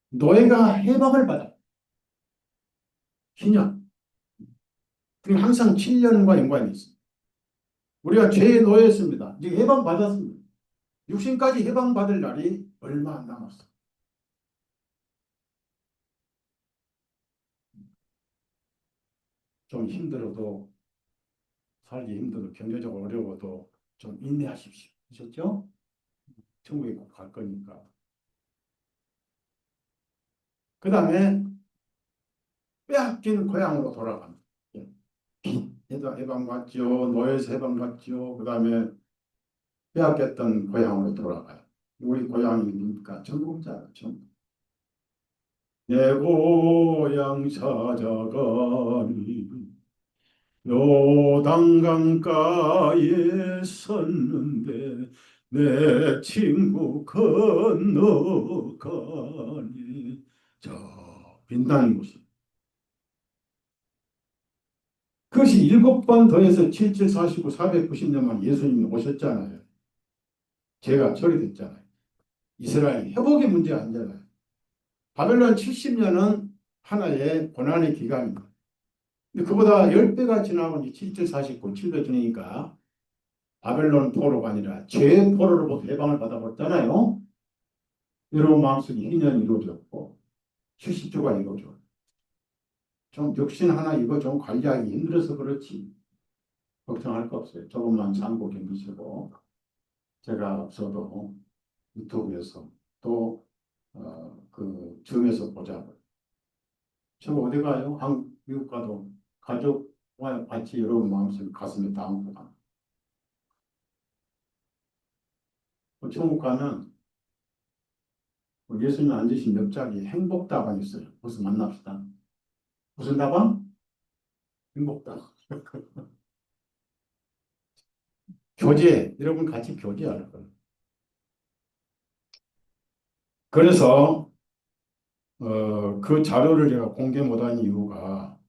노예가 해방을 받아. 희년. 그게 항상 7년과 연관이 있어요. 우리가 죄의 노예였습니다. 이제 해방받았습니다. 육신까지 해방받을 날이 얼마 안 남았어. 좀 힘들어도 살기 힘들어 경제적으로 어려워도 좀 인내하십시오. 아셨죠? 천국에 꼭 갈 거니까. 그 다음에 빼앗긴 고향으로 돌아갑니다. 해방받죠. 노예에서 해방받죠. 그 다음에 빼앗겼던 고향으로 돌아가요. 우리 고향이 뭡니까? 천국이잖아요. 내 고향 찾아가니 요단강가에 섰는데 내 친구 건너가니 저 빛나는 곳이 그것이 7번 더해서 77, 49, 490년만 예수님이 오셨잖아요. 죄가 처리됐잖아요. 이스라엘 회복의 문제가 아니잖아요. 바벨론 70년은 하나의 고난의 기간입니다. 근데 그보다 10배가 지나고 이제 77, 49, 7배 지니까 바벨론 포로가 아니라 죄의 포로로부터 해방을 받아봤잖아요. 여러분 마음속에 희년이 이루어졌고 70조가 이루어져. 좀 육신 하나 이거 좀 관리하기 힘들어서 그렇지 걱정할 거 없어요. 조금만 참고 견디시고 제가 앞서도 유튜브에서 또 그 점에서 보자고요. 저 어디 가요? 미국 가도 가족과 같이 여러분 마음속에 가슴에 담고 가. 천국 가면 예수님 앉으신 옆자리에 행복다방이 있어요. 거기서 만납시다. 무슨 다방? 행복다방. 교제, 여러분 같이 교제할 거예요. 그래서 그 자료를 제가 공개 못한 이유가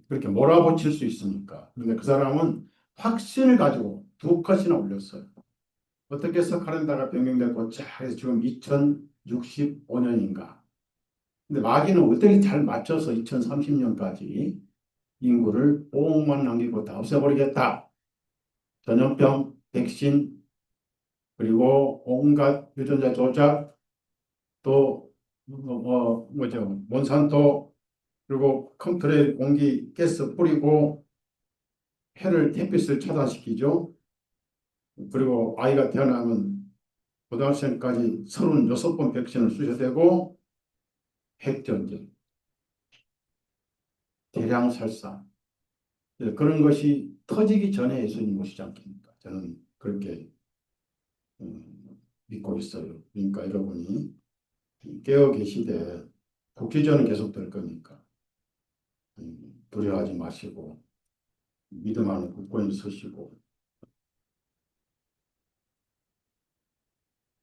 그렇게 몰아붙일 수 있으니까. 근데 그 사람은 확신을 가지고 두 컷이나 올렸어요. 어떻게 해서 카렌다가 변경됐고 자, 그래서 지금 2065년인가. 근데 마귀는 어떻게 잘 맞춰서 2030년까지 인구를 5억만 남기고 다 없애버리겠다. 전염병, 백신, 그리고 온갖 유전자 조작, 또 뭐죠? 몬산토, 그리고 컴퓨터에 공기 가스 뿌리고 해를 햇빛을 차단시키죠. 그리고 아이가 태어나면 고등학생까지 36번 백신을 쑤셔야 되고 핵전쟁, 대량 살상, 그런 것이 터지기 전에 예수님 오시지 않겠습니까? 저는 그렇게 믿고 있어요. 그러니까 여러분이 깨어 계시되 국지전은 계속될 거니까 두려워하지 마시고 믿음 안에 굳건히 서시고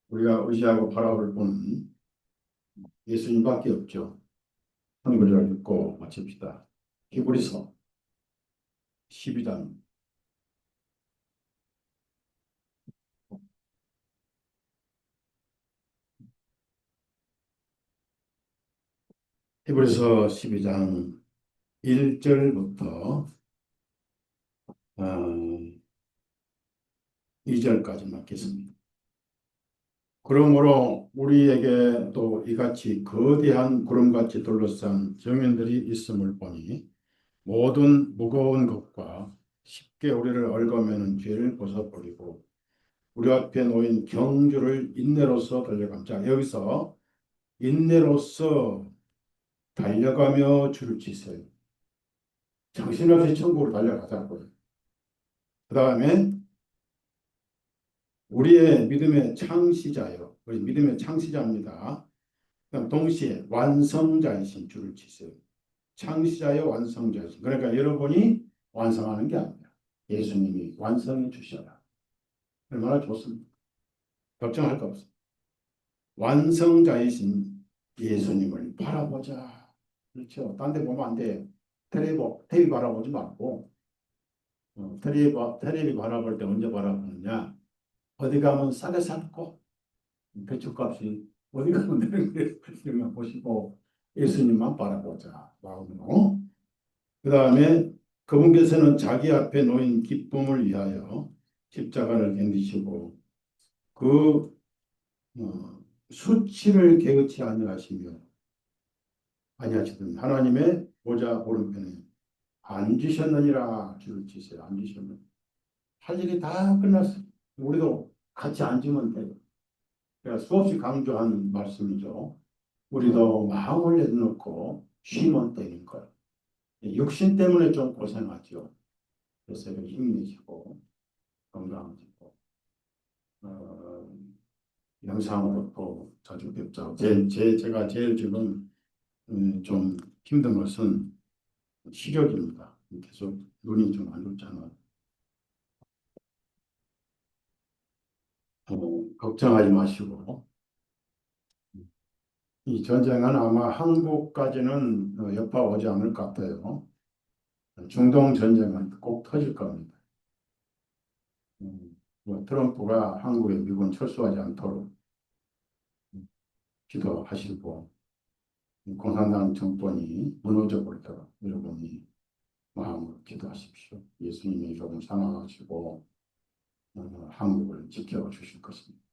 우리가 의지하고 바라볼 분은 예수님밖에 없죠. 한글을 읽고 마칩시다. 히브리서 12장 히브리서 12장 1절부터 2절까지 맡겠습니다. 그러므로 우리에게 또 이같이 거대한 구름같이 둘러싼 정인들이 있음을 보니 모든 무거운 것과 쉽게 우리를 얽어매는 죄를 벗어버리고 우리 앞에 놓인 경주를 인내로서 달려감자. 여기서 인내로서 달려가며 줄을 치세요. 정신없이 천국으로 달려가자고요. 그 다음에 우리의 믿음의 창시자요. 우리 믿음의 창시자입니다. 그럼 동시에 완성자이신 줄을 치세요. 창시자요 완성자이신. 그러니까 여러분이 완성하는 게 아니라 예수님이 완성해 주셔라. 얼마나 좋습니까? 걱정할 거 없습니다. 완성자이신 예수님을 바라보자. 그렇죠. 딴 데 보면 안 돼요. 텔레비 바라보지 말고 텔레비 바라볼 때 언제 바라보느냐. 어디 가면 싸게 샀고 배추값이 어디 가면 되는 게 보시고 예수님만 바라보자 마음으로. 그 다음에 그분께서는 자기 앞에 놓인 기쁨을 위하여 십자가를 견디시고 그 수치를 개의치 아니하시더니 하나님의 보좌 오른편에 앉으셨느니라. 줄을 치세요. 앉으셨느니라. 할 일이 다 끝났어요. 우리도 같이 앉으면 돼요. 그러니까 수없이 강조한 말씀이죠. 우리도 마음을 내놓고 쉬면 되는 거예요. 육신 때문에 좀 고생하죠. 그래서 힘내시고 건강하시고 영상으로 또 자주 뵙자. 제가 제일 지금 좀 힘든 것은 시력입니다. 계속 눈이 좀 안 좋잖아요. 걱정하지 마시고 이 전쟁은 아마 한국까지는 여파 오지 않을 것 같아요. 중동 전쟁은 꼭 터질 겁니다. 뭐 트럼프가 한국에 미군 철수하지 않도록 기도하시고 공산당 정권이 무너져 버리도록 여러분이 마음으로 기도하십시오. 예수님이 조금 사랑하시고 한국을 지켜주실 것입니다.